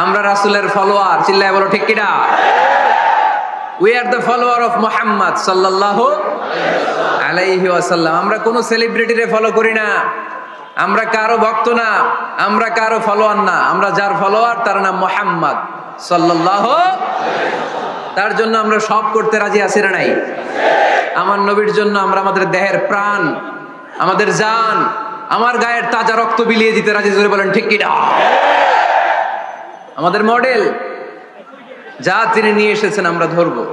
আমরা রাসূলের ফলোয়ার, চিল্লায় বলো ঠিক কিনা? We are the follower of Muhammad sallallahu alayhi wasallam. আমরা কোন সেলিব্রিটিরে ফলো করি না, আমরা কারো ভক্ত না, আমরা কারো ফলোয়ার না। আমরা যার ফলোয়ার তার নাম মুহাম্মদ সাল্লাল্লাহু আলাইহি ওয়াসাল্লাম। তার জন্য আমরা সব করতে রাজি আছি না নাই? আমার নবীর জন্য আমরা আমাদের দেহের প্রাণ, আমাদের জান, আমার গায়ের তাজা রক্ত বিলিয়ে দিতে রাজি। জোরে বলেন ঠিক কিনা? আমাদের মডেল, যা তিনি নিয়ে এসেছেন আমরা ধরবো,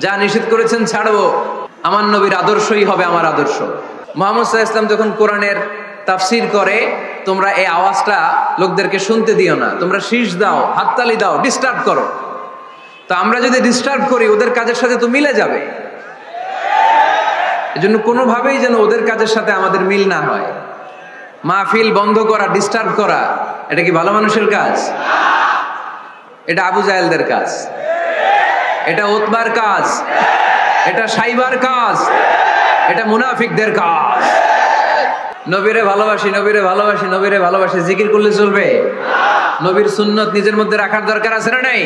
যা নিষেধ করেছেন ছাড়বো। আমার নবীর আদর্শই হবে আমার আদর্শ। মুহাম্মদ সাল্লাল্লাহু আলাইহি ওয়াসাল্লাম যখন কোরআনের তাফসীর করে, তোমরা এই আওয়াজটা লোকদেরকে শুনতে দিও না, তোমরা শীষ দাও, হাততালি দাও, ডিস্টার্ব করো। তো আমরা যদি ডিস্টার্ব করি, ওদের কাজের সাথে তো মিলে যাবে। এজন্য কোনোভাবেই যেন ওদের কাজের সাথে আমাদের মিল না হয়। মাহফিল বন্ধ করা, ডিস্টার্ব করা, এটা কি ভালো মানুষের কাজ? এটা আবু জাহেলদের কাজ, এটা উতবার কাজ, এটা সাইবার কাজ, এটা মুনাফিকদের কাজ। নবীরে ভালোবাসি, নবীরে ভালোবাসি, নবীরে ভালোবাসি জিকির করলে চলবে? নবীর সুন্নত নিজের মধ্যে রাখার দরকার আছে না নাই?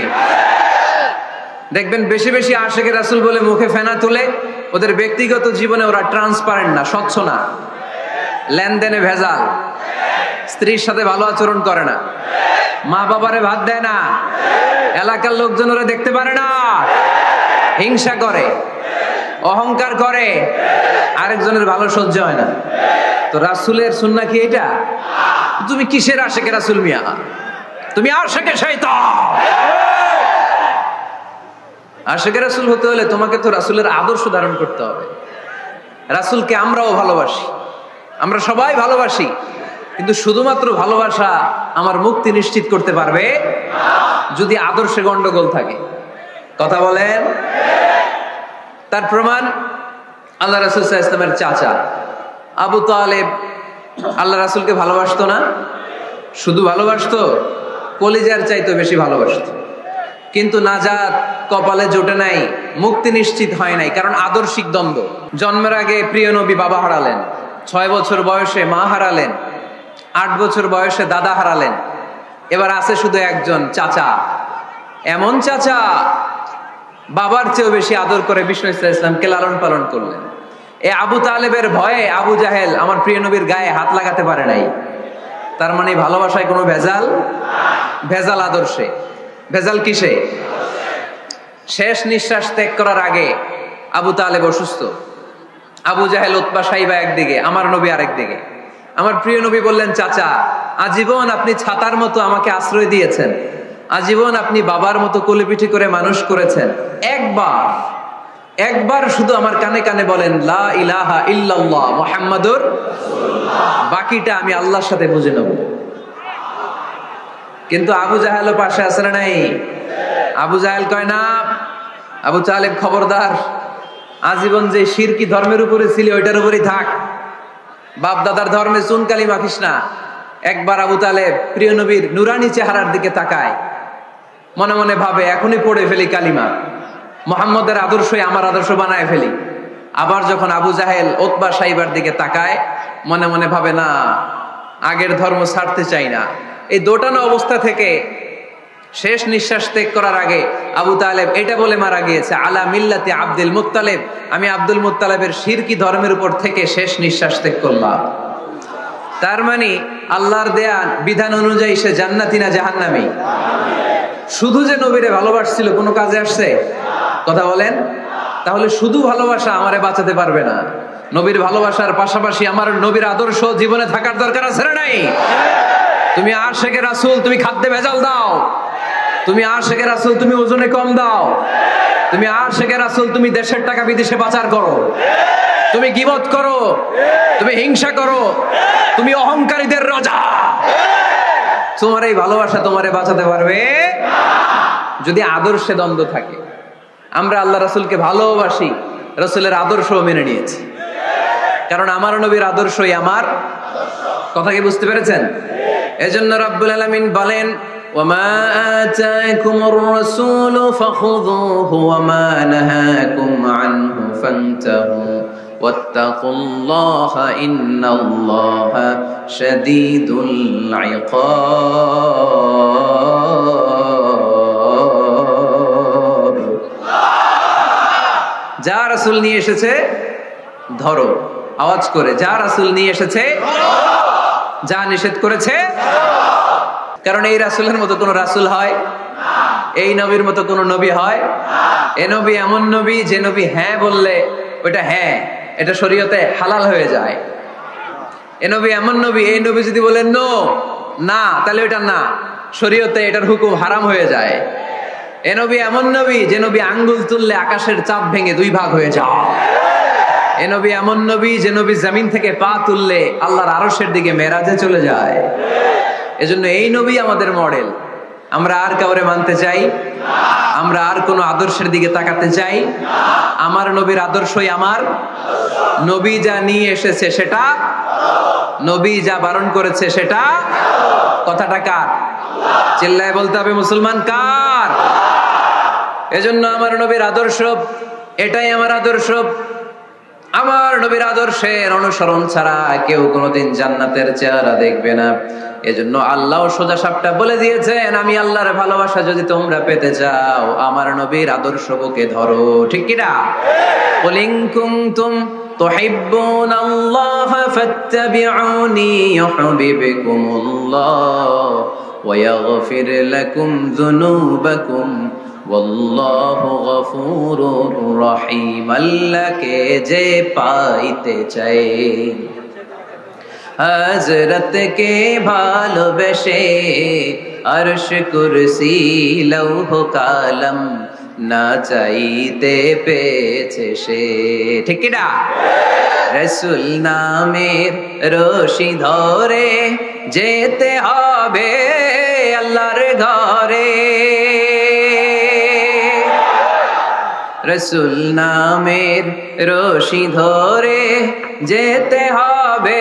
দেখবেন বেশি বেশি আশিকে রাসূল বলে মুখে ফেনা তুলে, ওদের ব্যক্তিগত জীবনে ওরা ট্রান্সপারেন্ট না, স্বচ্ছ না, লেনদেনে ভেজাল, স্ত্রীর সাথে ভালো আচরণ করে না, মা বাবারে ভাত দেয় না, এলাকার লোকজন ওরা দেখতে পারে না, হিংসা করে, অহংকার করে, আরেকজনের ভালো সহ্য হয় না। তো রাসূলের সুন্নাহ কি এটা? তুমি কিসের আশিকে রাসূল মিয়া? তুমি আশিকে শয়তান। আশিকে রাসূল হতে হলে তোমাকে তো রাসূলের আদর্শ ধারণ করতে হবে। রাসূলকে আমরাও ভালোবাসি, আমরা সবাই ভালোবাসি, কিন্তু শুধুমাত্র ভালোবাসা আমার মুক্তি নিশ্চিত করতে পারবে যদি আদর্শে গন্ডগোল থাকে। কথা বলেন? তার প্রমাণ আল্লাহ রাসূল সাল্লাল্লাহু আলাইহি ওয়াসাল্লামের চাচা আবু তালেব আল্লাহ রাসূলকে ভালোবাসতো না? শুধু ভালোবাসতো, কলিজার চাইতে বেশি ভালোবাসতো। কিন্তু নাজাত কপালে জোটে নাই, মুক্তি নিশ্চিত হয় নাই, কারণ আদর্শিক দ্বন্দ্ব। জন্মের আগে প্রিয় নবী বাবা হারালেন, 6 বছর বয়সে মা হারালেন, 8 বছর বয়সে দাদা হারালেন, এবার আছে শুধু একজন চাচা। এমন চাচা বাবার চেয়েও বেশি আদর করে বিষ্ণু ইসলামকে লালন পালন করলেন। এই আবু তালেবের ভয়ে আবু জাহেল আমার প্রিয় নবীর গায়ে হাত লাগাতে পারে নাই। তার মানে ভালোবাসায় কোনো ভেজাল? ভেজাল আদর্শে। ভেজাল কিসে? শেষ নিঃশ্বাস ত্যাগ করার আগে আবু তালেব অসুস্থ, আবু জাহেল, উতবা, সাইবা একদিকে, আমার নবী আরেক দিকে। আমার প্রিয় নবী বললেন, চাচা, আজীবন আপনি ছাতার মতো আমাকে আশ্রয় দিয়েছেন, আজীবন আপনি বাবার মতো কোলেপিঠি করে মানুষ করেছেন, একবার শুধু আমার কানে কানে বলেন লা ইলাহা ইল্লাল্লাহ মুহাম্মাদুর রাসূলুল্লাহ, বাকিটা আমি আল্লাহর সাথে বুঝে নেব। কিন্তু আবু জাহেলও পাশে আছে না নাই? আবু জাহেল কয় না, আবু তালেব খবরদার, আজীবন যে শিরকি ধর্মের উপরে ছিল ওইটার উপরেই থাক, বাপ দাদার ধর্মে চুনকালি মাখিস না। একবার আবু তালেব প্রিয় নবীর নুরানি চেহারার দিকে তাকায়, মনে মনে ভাবে এখনই পড়ে ফেলি কালিমা, মুহাম্মদের আদর্শই আমার আদর্শ বানায় ফেলি। আবার যখন আবু জাহেল, উতবা, সাইবার দিকে তাকায়, মনে মনে ভাবে না, আগের ধর্ম ছাড়তে চাই না। এই দোটানা অবস্থা থেকে শেষ নিঃশ্বাস ত্যাগ করার আগে আবু তালেব এটা বলে মারা গিয়েছে, আলা মিল্লাতি আব্দুল মুত্তালিব, আমি আব্দুল মুত্তালিবের শিরকি ধর্মের উপর থেকে শেষ নিঃশ্বাস ত্যাগ করলাম। তার মানে আল্লাহর দেয়া বিধান অনুযায়ী সে জান্নাতি না জাহান্নামী? শুধু যে নবীরে ভালোবাসছিল কোনো কাজে আসছে? কথা বলেন। তাহলে শুধু ভালোবাসা আমারে বাঁচাতে পারবে না। নবীর ভালোবাসার পাশাপাশি আমার নবীর আদর্শ জীবনে থাকার দরকার আছে না নাই? তুমি আশিকে রাসূল, তুমি খাদ্যে ভেজাল দাও, তুমি আশিকে রাসূল, তুমি ওজনে কম দাও, তুমি আশিকে রাসূল, তুমি দেশের টাকা বিদেশে পাচার করো, তুমি গীবত করো, তুমি হিংসা করো, তুমি অহংকারীদের রাজা, তোমার এই ভালোবাসা তোমারে বাঁচাতে পারবে যদি আদর্শে দ্বন্দ্ব থাকে। আমরা আল্লাহ রাসূলকে ভালোবাসি, রাসূলের আদর্শও মেনে নিয়েছি, কারণ আমার নবীর আদর্শই আমার কথা। কি বুঝতে পেরেছেন? এজন্য রাব্বুল আলামিন বলেন, ওয়ামা আতাকুমুর রাসূলু ফাখুযুহু ওয়ামা নাহাকুম আনহু ফান্তাহু ওয়াত্তাকুল্লাহা ইন্নাল্লাহা শাদীদুল ইকাব। রাসূল নিয়ে এসেছে ধরো, আওয়াজ করে, যা রাসূল নিয়ে এসেছে, যা নিষেধ করেছে। কারণ এই রাসূলের মতো কোন রাসূল হয়? এই নবীর মতো কোন নবী হয়? এ নবী এমন নবী যে নবী হ্যাঁ বললে ওইটা হ্যাঁ, এটা শরীয়তে হালাল হয়ে যায়। এ নবী এমন নবী, এই নবী যদি বলেন নো, না, তাহলে ওইটা না, শরীয়তে এটার হুকুম হারাম হয়ে যায়। এ নবী এমন নবী যে নবী আঙ্গুল তুললে আকাশের চাঁদ ভেঙে 2 ভাগ হয়ে যায়। এ নবী এমন নবী যে নবী জমিন থেকে পা তুললে আল্লাহর আরশের দিকে মেরাজে চলে যায়। এজন্য এই নবী আমাদের মডেল। আমরা আর কাউরে মানতে চাই? আমরা আর কোন আদর্শের দিকে তাকাতে চাই? আমার নবীর আদর্শই আমার। নবী যা নিয়ে এসেছে সেটা, নবী যা বারণ করেছে সেটা। কথাটা কার? চিল্লায় বলতে হবে মুসলমান কার? এজন্য আমার নবীর আদর্শ, এটাই আমার আদর্শ। আমার নবীর আদর্শের অনুসরণ ছাড়া কেউ কোনোদিন জান্নাতের চেহারা দেখবে না। এজন্য আল্লাহ সোজা সাপটা বলে দিয়েছেন, আমি আল্লাহর ভালোবাসা যদি তোমরা পেতে চাও আমার নবীর আদর্শ বুকে ধরো। ঠিক কি না? কুল ইন কুনতুম তুহিব্বুনাল্লাহা ফাত্তাবিউনি ইউহিব্বুকুমুল্লাহ ওয়া ইয়াগফির লাকুম যুনুবাকুম ওয়াল্লাহু গফুরুর রহিম। আল্লাহকে যে পাইতে চায়, হযরতকে ভালোবেসে আরশ কুরসি লৌহ কালাম না চাইতে পেয়েছে সে। ঠিক কি না? রাসূল নামের রশি ধরে যেতে হবে আল্লাহর ঘরে। রাসূল নামের রশি ধরে যেতে হবে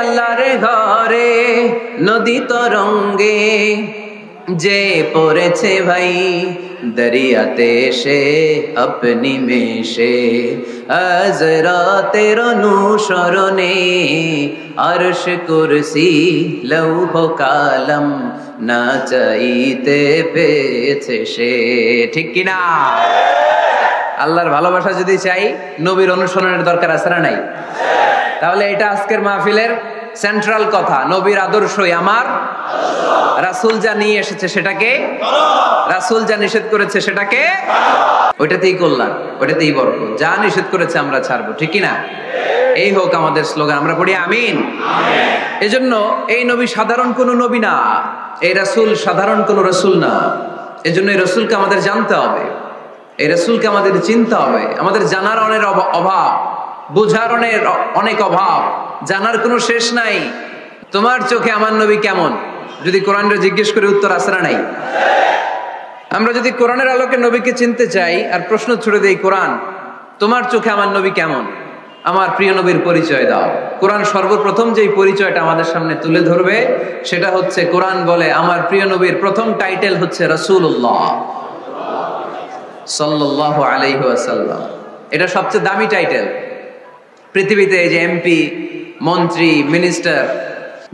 আল্লাহর ঘরে। নদী তরঙ্গে যে পড়েছে ভাই দরিয়াতে সে আপনি মেশে, হযরতের অনুসরণে আরশ কুরসি লৌহ কালাম না চাইতে পেয়েছে সে। ঠিক কিনা? আল্লাহর ভালোবাসা যদি চাই, নবীর অনুসরণের দরকার আছে না নাই? তাহলে এটা আজকের মাহফিলের সেন্ট্রাল কথা। নবীর আদর্শই আমার। রাসূল যা নিয়ে এসেছে সেটাকে, রাসূল যা নিষেধ করেছে সেটাকে, ওইটাতেই কল্যাণ, ওইটাতেই বরকত। যা নিষেধ করেছে আমরা ছাড়বো। ঠিক কিনা? এই হোক আমাদের স্লোগান। আমরা পড়ি আমিন। এজন্য এই নবী সাধারণ কোন নবী না, এই রাসূল সাধারণ কোন রাসূল না। এজন্য এই রাসূলকে আমাদের জানতে হবে, এই রাসূলকে আমাদের চিনতে হবে। আমাদের জানার অনেক অভাব, বুঝার অনেক অভাব, জানার কোনো শেষ নাই। তোমার চোখে আমার নবী কেমন যদি কোরআনরে জিজ্ঞেস করে উত্তর আছে না নাই? আমরা যদি কোরআনের আলোকে নবীকে চিনতে চাই আর প্রশ্ন ছুড়ে দেই, কোরআন তোমার চোখে আমার নবী কেমন, আমার প্রিয় নবীর পরিচয় দাও। কোরআন সর্বপ্রথম যেই পরিচয়টা আমাদের সামনে তুলে ধরবে সেটা হচ্ছে, কোরআন বলে আমার প্রিয় নবীর প্রথম টাইটেল হচ্ছে রাসূলুল্লাহ সাল্লাল্লাহু আলাইহি ওয়াসাল্লাম। এটা সবচেয়ে দামি টাইটেল পৃথিবীতে। এই যে এমপি, মন্ত্রী, মিনিস্টার,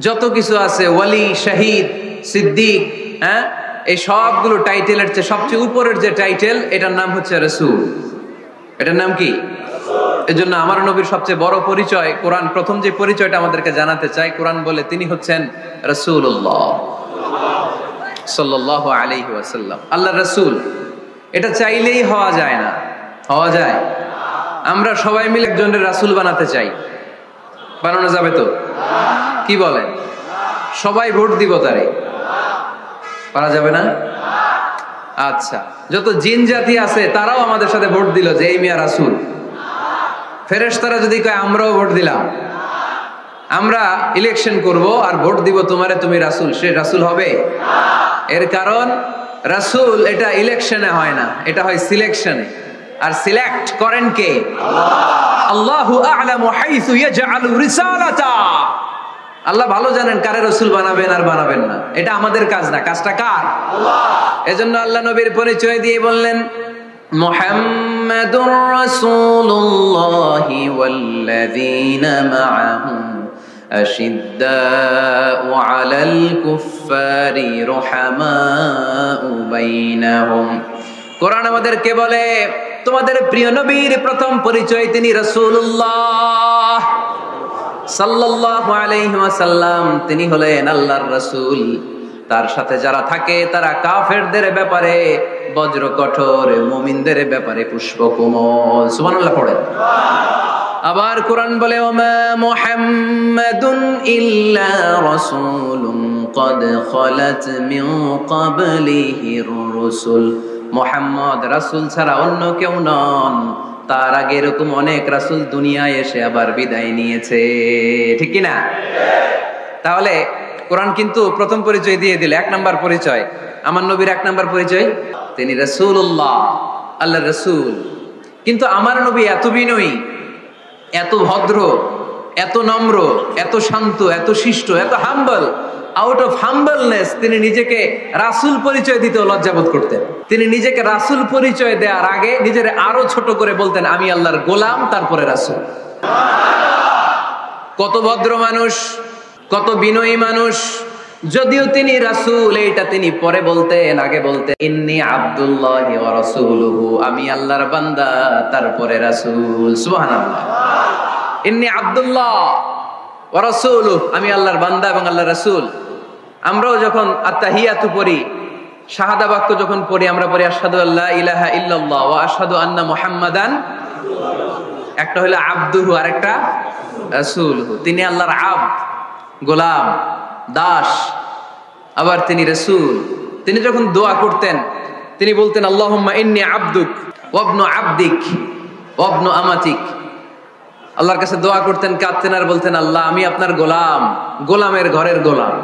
যত কিছু আছে, ওয়ালি, শহীদ, সিদ্দিক, হ্যাঁ, এই সবগুলো টাইটেলের চেয়ে সবচেয়ে উপরের যে টাইটেল, এটার নাম হচ্ছে রাসূল। এটার নাম কি? এজন্য আমার নবীর সবচেয়ে বড় পরিচয়, কোরআন প্রথম যে পরিচয়টা আমাদেরকে জানাতে চায়, কোরআন বলে তিনি হচ্ছেন রাসূলুল্লাহ সাল্লাল্লাহু আলাইহি ওয়াসাল্লাম, আল্লাহর রাসূল। এটা চাইলেই হওয়া যায় না। হওয়া যায়? আমরা সবাই মিলে একজনের রাসূল বানাতে চাই, বানানো যাবে তো? কি বলেন? সবাই ভোট দিব তারে, পারা যাবে না? আচ্ছা, যত জিন জাতি আছে তারাও আমাদের সাথে ভোট দিল যে এই মিয়া রাসূল। ফেরেশতারা যদি কয় আমরাও ভোট দিলাম, আমরা ইলেকশন করব আর ভোট দিব তোমারে, তুমি রাসূল, সে রাসূল হবে? এর কারণ রাসূল এটা ইলেকশনে হয় না, এটা হয় সিলেকশনে। আর সিলেক্ট করেন কে? আল্লাহু আ'লামু হাইসু ইয়াজআলু রিসালাতা। আল্লাহ ভালো জানেন কারে রাসূল বানাবেন আর বানাবেন না। এটা আমাদের কাজ না, কাজটা কার? আল্লাহ। এজন্য আল্লাহ নবীর পরিচয় দিয়ে বললেন, মুহাম্মাদুর রাসূলুল্লাহি ওয়াল্লাযীনা মা'আহু আশিদ্দাউ আলাল কুফফারি রুহামাউ বাইনাহুম। কোরআন আমাদেরকে বলে তোমাদের প্রিয় নবীর প্রথম পরিচয় তিনি রাসূলুল্লাহ সাল্লাল্লাহু আলাইহি ওয়াসাল্লাম। তিনি হলেন আল্লাহর রাসূল। তার সাথে যারা থাকে তারা কাফেরদের ব্যাপারে বজ্র কঠোর, মুমিনদের ব্যাপারে পুষ্পকোমল। সুবহানাল্লাহ পড়েন। আবার কোরআন বলে ওমা মুহাম্মাদুন ইল্লা রাসূলুন ক্বাদ খালাত মিন ক্বাবলিহির রাসূল। মুহাম্মদ রাসূল ছাড়া অন্য কেউ নন, তার আগে এরকম অনেক রাসূল দুনিয়ায় এসে আবার বিদায় নিয়েছে, ঠিক কি না? তাহলে কোরআন কিন্তু প্রথম পরিচয় দিয়ে দিল, 1 নাম্বার পরিচয়। আমার নবীর 1 নাম্বার পরিচয় তিনি রাসূলুল্লাহ, আল্লাহর রাসূল। কিন্তু আমার নবী এত বিনয়ী, এত ভদ্র, এত নম্র, এত শান্ত, এত শিষ্ট, এত হাম্বল। আউট অফ হাম্বলনেস তিনি নিজেকে রাসূল পরিচয় দিতে লজ্জাবোধ করতেন। তিনি নিজেকে রাসূল পরিচয় দেওয়ার আগে নিজের আরো ছোট করে বলতেন আমি আল্লাহর গোলাম, তারপরে রাসূল। কত ভদ্র মানুষ, কত বিনয়ী মানুষ। যদিও তিনি রাসূল, এইটা তিনি পরে বলতেন, আগে বলতেন ইন্নী আব্দুল্লাহি ওয়া রাসূলুহু, আমি আল্লাহর বান্দা তারপরে রাসূল। সুবহানাল্লাহ। ইন্নী আব্দুল্লাহ ওয়া রাসূলুহু, আমি আল্লাহর বান্দা এবং আল্লাহর রাসূল। আমরাও যখন আত্তাহিয়াতু পড়ি, শাহাদা বাক্য যখন পড়ি, আমরা পড়ি আশহাদু আল্লা ইলাহা ইল্লাল্লাহ ওয়া আশহাদু আন্না মুহাম্মাদান। একটা হলো আব্দুহু আর একটা রাসূলুহু। তিনি আল্লাহর আবদ, গোলাম, দাস, আবার তিনি রাসূল। তিনি যখন দোয়া করতেন তিনি বলতেন আল্লাহুম্মা ইন্নী আবদুক ওয়া ইবনু আবদিক ওয়া ইবনু আমাতিক। আল্লাহর কাছে দোয়া করতেন, কাঁদতেন আর বলতেন আল্লাহ আমি আপনার গোলাম, গোলামের ঘরের গোলাম,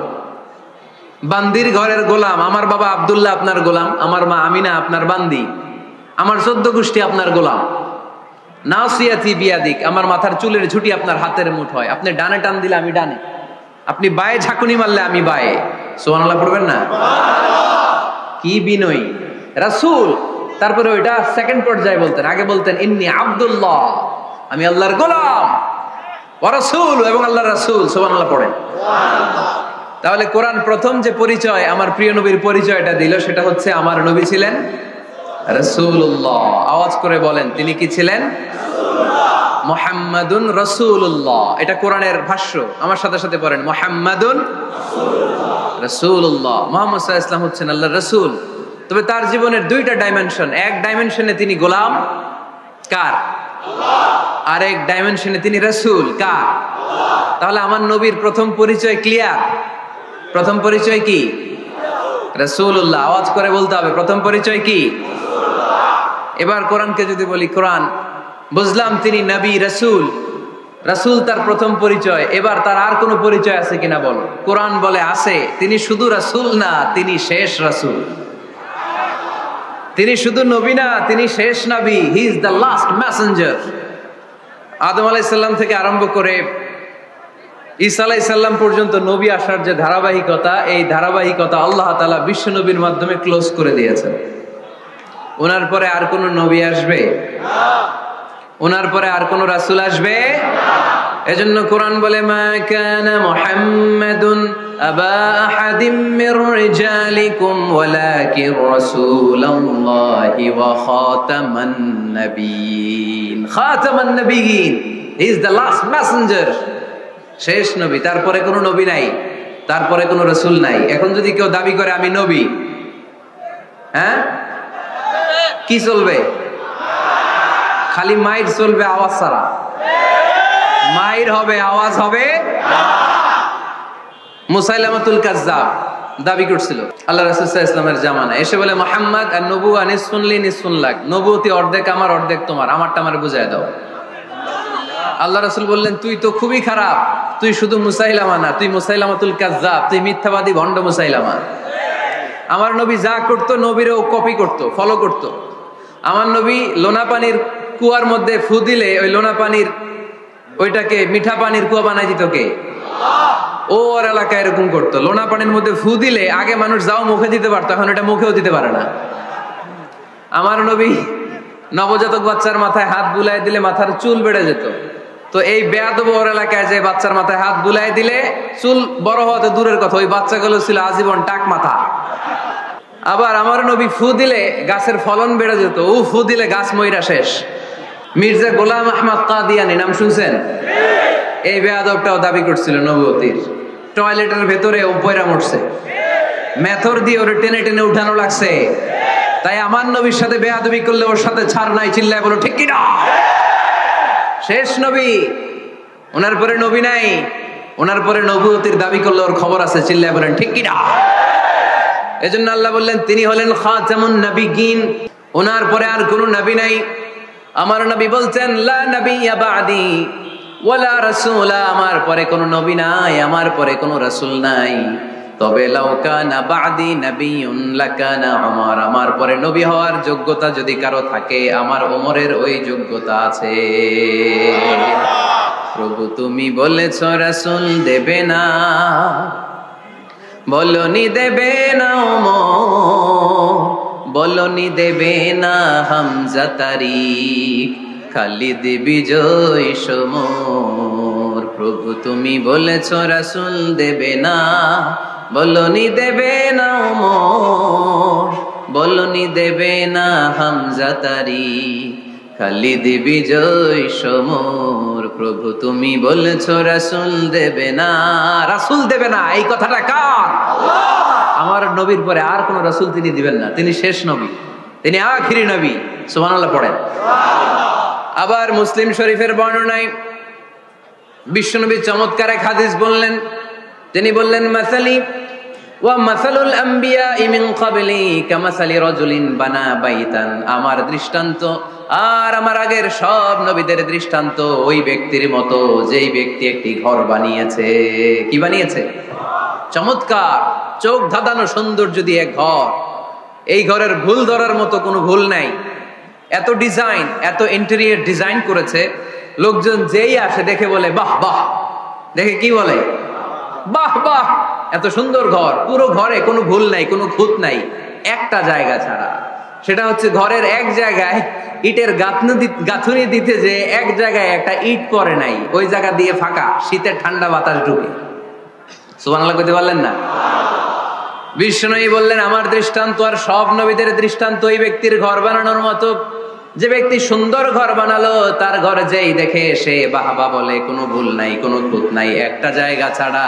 বান্দির ঘরের গোলাম। আমার বাবা আব্দুল্লাহ আপনার গোলাম, আমার মা আমিনা আপনার বান্দি, আমার 14 গোষ্ঠী আপনার গোলাম। নাসিয়াতি বিয়াদিক, আমার মাথার চুলের ঝুঁটি আপনার হাতের মুঠোয়। আপনি ডানে টান দিলে আমি ডানে, আপনি বায়ে ঝাঁকুনি মারলে আমি বায়ে। সুবহানাল্লাহ পড়বেন না? কি বিনয়ী রাসূল। তারপরে ওইটা সেকেন্ড পর্যায়ে বলতেন। আগে বলতেন ইন্নী আব্দুল্লাহ, আমি আল্লাহর গোলাম, ওয়া রাসূল, এবং আল্লাহর রাসূল। সুবহানাল্লাহ পড়েন। তাহলে কোরআন প্রথম যে পরিচয় আমার প্রিয় নবীর পরিচয়টা দিল, সেটা হচ্ছে আমার নবী ছিলেন রাসূলুল্লাহ। আওয়াজ করে বলেন তিনি কি ছিলেন? মুহাম্মাদুন রাসূলুল্লাহ। এটা কোরআনের ভাষ্য। আমার সাথে সাথে পড়েন মুহাম্মাদুন রাসূলুল্লাহ। মুহাম্মদ সাল্লাল্লাহু আলাইহি ওয়াসাল্লাম হচ্ছেন আল্লাহর রাসূল। তবে তার জীবনের 2টা ডাইমেনশন। এক ডাইমেনশনে তিনি গোলাম, কার? আল্লাহ। আরেক ডাইমেনশনে তিনি রাসূল, কার? আল্লাহ। তাহলে আমার নবীর প্রথম পরিচয় ক্লিয়ার। প্রথম পরিচয় কি? রাসূলুল্লাহ। আওয়াজ করে বলতে হবে প্রথম পরিচয় কি? রাসূলুল্লাহ। এবার কোরআনকে যদি বলি, কোরআন বুঝলাম তিনি নবী, রাসূল। রাসূল তার প্রথম পরিচয়। এবার তার আর কোনো পরিচয় আছে কিনা বলো? কোরআন বলে আছে। তিনি শুধু রাসূল না, তিনি শেষ রাসূল। তিনি শুধু নবী না, তিনি শেষ নবী। He is the last messenger. Adam আলাইহিস সালাম থেকে আরম্ভ করে ঈসা আলাইহিস সালাম পর্যন্ত নবী আসার যে ধারাবাহিকতা, এই ধারাবাহিকতা আল্লাহ তাআলা বিশ্ব নবীর মাধ্যমে ক্লোজ করে দিয়েছেন। ওনার পরে আর কোন নবী আসবে না, ওনার পরে আর কোন রাসূল আসবে না। এজন্য কোরআন বলে মা কানা মুহাম্মাদুন আবা আহাদিম মির রিজালিকুম ওয়ালাকিন রাসূলুল্লাহি ওয়া খাতামান নাবিয়্যিন। খাতামান নাবিয়্যিন, he is the last messenger, শেষ নবী। তারপরে কোনো নবী নাই, তারপরে কোনো রাসূল নাই। এখন যদি কেউ দাবি করে আমি নবী, হ্যাঁ, কি চলবে? খালি মাইর চলবে, আওয়াজ ছাড়া। মাইর হবে, আওয়াজ হবে। মুসাইলামাতুল কাজ্জাব দাবি করছিল আল্লাহ রাসূল সাল্লাল্লাহু আলাইহি ওয়াসাল্লামের জামানায়, এসে বলে মুহাম্মদ আর নবুয়া নিসফুন লি নিসফুন লাক, নবুয়তি অর্ধেক আমার অর্ধেক তোমার, আমারটা আমারে বুঝায় দাও। আল্লাহ রাসূল বললেন তুই তো খুবই খারাপ, তুই শুধু মুসাইলামা না, তুই মুসাইলামাতুল কাজ্জাব, তুই মিথ্যাবাদী ভণ্ড মুসাইলামা। আমার নবী যা করতো নবীরও কপি করতো, ফলো করতো। আমার নবী লোনা পানির কুয়ার মধ্যে ফু দিলে ওই লোনা পানির ওইটাকে মিঠা পানির কুয়া বানাই দিত কে? ও ওর এলাকায় এরকম করতো। লোনা পানির মধ্যে ফু দিলে আগে মানুষ যাও মুখে দিতে পারতো, এখন এটা মুখেও দিতে পারে না। আমার নবী নবজাতক বাচ্চার মাথায় হাত বুলাই দিলে মাথার চুল বেড়ে যেত। তো এই বেয়াদব ওর এলাকায় যে বাচ্চার মাথায় হাত বুলাই দিলে চুল বড় হওয়া তো দূরের কথা, ওই বাচ্চাগুলো ছিল আজীবন টাক মাথা। আবার আমার নবী ফু দিলে গাছের ফলন বেড়ে যেত, ও ফু দিলে গাছ মইরা শেষ। মির্জা গোলাম আহমদ কাদিয়ানী নাম শুনছেন? এই বেয়াদবটাও দাবি করছিল নবুয়তির। টয়লেটের ভেতরে উপয়রা মরছে, মেথর দিয়ে ওরে টেনে টেনে উঠানো লাগছে। তাই আমার নবীর সাথে বেয়াদবি করলে ওর সাথে ছাড় নাই, চিল্লায় বলো ঠিক কিনা? শেষ নবী, ওনার পরে নবী নাই, ওনার পরে নবুয়তির দাবি করলে ওর খবর আছে, চিল্লায় বলেন ঠিক কিনা? এজন্য আল্লাহ বললেন তিনি হলেন খাতামুন নবিয়্যিন, ওনার পরে আর কোনো নবী নাই। আমার নবী বলছেন লা নাবিয়্যা বা'দি ওয়ালা রাসূলা, আমার পরে কোনো নবী নাই, আমার পরে কোনো রাসূল নাই। তবে লাউ কানা বা'দি নাবিয়্যুন লাকানা উমর, আমার পরে নবী হওয়ার যোগ্যতা যদি কারো থাকে আমার ওমরের ওই যোগ্যতা আছে। প্রভু তুমি বলেছো রাসূল দেবে না, বলনি দেবে না ওমর, বলনি দেবে না হামজা তারিক, খালিদ বিজয় সমর। প্রভু তুমি বলেছো রাসূল দেবে না, বলনি দেবে না ওমর, বলনি দেবে না হামজা তারিক, খালিদ বিজয় সমর। প্রভু তুমি বলেছো রাসূল দেবে না, রাসূল দেবে না, এই কথাটা কার? আমার নবীর পরে আর কোন রাসূল তিনি দিবেন না, তিনি শেষ নবী, তিনি আখিরি নবী। সুবহানাল্লাহ পড়েন। আবার মুসলিম শরীফের বর্ণনায় বিশ্বনবী চমৎকার এক হাদিস বললেন, তিনি বললেন মাসালি ওয়া মাসালুল আম্বিয়া মিন ক্বাবলি কামাসালি রাজুলিন বানা বাইতান, আমার দৃষ্টান্ত আর আমার আগের সব নবীদের দৃষ্টান্ত ওই ব্যক্তির মতো যেই ব্যক্তি একটি ঘর বানিয়েছে। কি বানিয়েছে? চমৎকার চোখ ধাঁধানো সৌন্দর্য দিয়ে ঘর। এই ঘরের ভুল ধরার মতো কোনো ভুল নাই, এত ডিজাইন, এত ইন্টেরিয়র ডিজাইন করেছে, লোকজন যেই আসে দেখে বলে বাহ বাহ, দেখে কি বলে? বাহ বাহ, এত সুন্দর ঘর। পুরো ঘরে কোনো ভুল নাই, কোনো খুঁত নাই, একটা জায়গা ছাড়া, সেটা হচ্ছে ঘরের এক জায়গায় ইটের গাঁথুনি দিতে যে এক জায়গায় একটা ইট পড়ে নাই, ওই জায়গা দিয়ে ফাঁকা, শীতের ঠান্ডা বাতাস ঢুকে। সুবহানাল্লাহ কইতে পারলেন না? বিষ্ণুই বললেন আমার দৃষ্টান্ত আর সব নবীদের দৃষ্টান্ত ওই ব্যক্তির ঘর বানানোর মতো, যে ব্যক্তি সুন্দর ঘর বানালো তার ঘর যেই দেখে সে বাহবা বলে, কোনো ভুল নাই, কোনো খুঁত নাই, একটা জায়গা ছাড়া।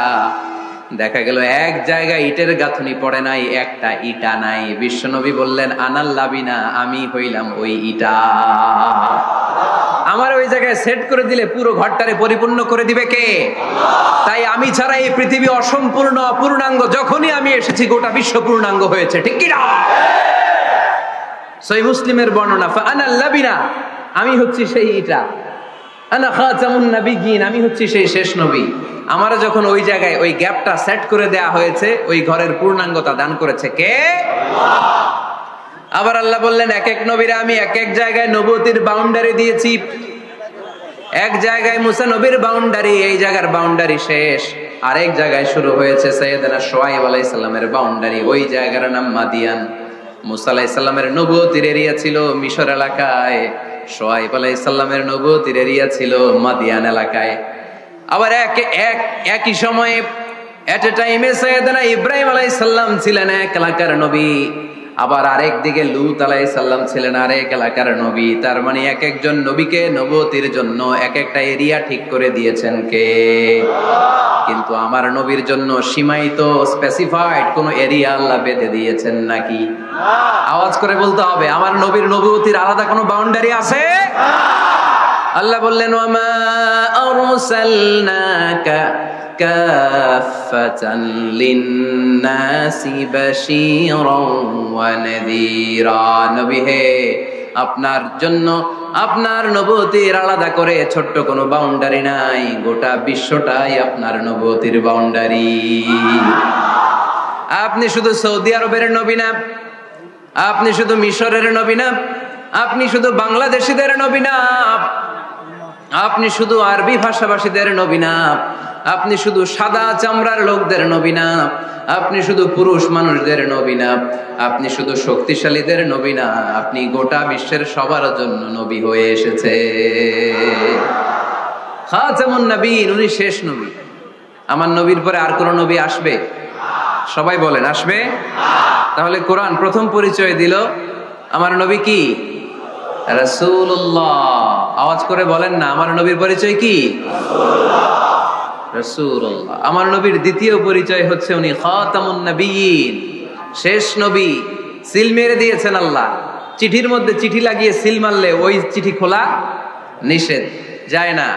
দেখা গেল এক জায়গায় ইটের গাঁথুনি পড়ে নাই, একটা ইটা নাই। বিশ্বনবী বললেন আনাল লাবিনা, আমি হইলাম ওই ইটা। আমার ওই জায়গায় সেট করে দিলে পুরো ঘরটারে পরিপূর্ণ করে দিবে কে? তাই আমি ছাড়া এই পৃথিবী অসম্পূর্ণ, অপূর্ণাঙ্গ। যখনই আমি এসেছি গোটা বিশ্ব পূর্ণাঙ্গ হয়েছে, ঠিক কি না? সহিহ মুসলিমের বর্ণনা, ফাআনাল লাবিনা, আমি হচ্ছি সেই ইটা, আনা খাতামুন নবিয়্যিন, আমি হচ্ছি সেই শেষ নবী। আমারা যখন ওই জায়গায় ওই গ্যাপটা সেট করে দেয়া হয়েছে, ওই ঘরের পূর্ণাঙ্গতা দান করেছে কে? আল্লাহ। আবার আল্লাহ বললেন এক এক নবীরা আমি এক এক জায়গায় নবুয়তির বাউন্ডারি দিয়েছি। এক জায়গায় মুসা নবীর বাউন্ডারি, এই জায়গার বাউন্ডারি শেষ। আরেক জায়গায় শুরু হয়েছে সাইয়েদনা শুআয়ব আলাইহিস সালামের বাউন্ডারি, ওই জায়গার নাম মাদিয়ান। মুসা আলাইহিস সালামের নবুয়তির এরিয়া ছিল মিশর এলাকায়, শুআয়ব আলাইহিস সালামের নবুয়তির এরিয়া ছিল মাদিয়ান এলাকায়। আবার একই সময়ে এট এ টাইমে সাইয়েদনা ইব্রাহিম আলাইহিস সালাম ছিলেন এক এলাকার নবী, আবার আরেক দিকে লূত আলাইহিস সালাম ছিলেন আরেক এলাকার নবী। তার মানে এক একজন নবীকে নবুয়তির জন্য এক একটা এরিয়া ঠিক করে দিয়েছেন কে? কিন্তু আমার নবীর জন্য সীমায়িত স্পেসিফাইড কোন এরিয়া আল্লাহ বেঁধে দিয়েছেন নাকি? আওয়াজ করে বলতে হবে, আমার নবীর নবুয়তির আলাদা কোনো বাউন্ডারি আছে? আল্লাহ বললেন ওয়ামা আরসালনাকা কাফাতান লিন্নাসি বাশীরাও ওয়া নাযীরা, নবী হে আপনার জন্য আপনার নবুয়তির আলাদা করে ছোট্ট কোনো বাউন্ডারি নাই, গোটা বিশ্বটাই আপনার নবুয়তির বাউন্ডারি। আপনি শুধু সৌদি আরবের নবী না, আপনি শুধু মিশরের নবী না, আপনি শুধু বাংলাদেশিদের নবী না, আপনি শুধু আরবি ভাষাভাষীদের নবী না, আপনি শুধু সাদা চামড়ার লোকদের নবী না, আপনি শুধু পুরুষ মানুষদের নবী না, আপনি শুধু শক্তিশালীদের নবী না, আপনি গোটা বিশ্বের সবার জন্য নবী হয়ে এসেছে। খাতামুন নবিয়্যিন, উনি শেষ নবী। আমার নবীর পরে আর কোন নবী আসবে? সবাই বলেন আসবে? তাহলে কোরআন প্রথম পরিচয় দিল আমার নবী কি? রাসূলুল্লাহ। আওয়াজ করে বলেন না, আমার নবীর পরিচয় কি? রাসূলুল্লাহ। আমার নবীর দ্বিতীয় পরিচয় হচ্ছে উনি খাতামুন নবিয়্যিন, শেষ নবী। সিল মেরে দিয়েছেন আল্লাহ। চিঠির মধ্যে চিঠি লাগিয়ে সিল মারলে ওই চিঠি খোলা নিষেধ, যায় না।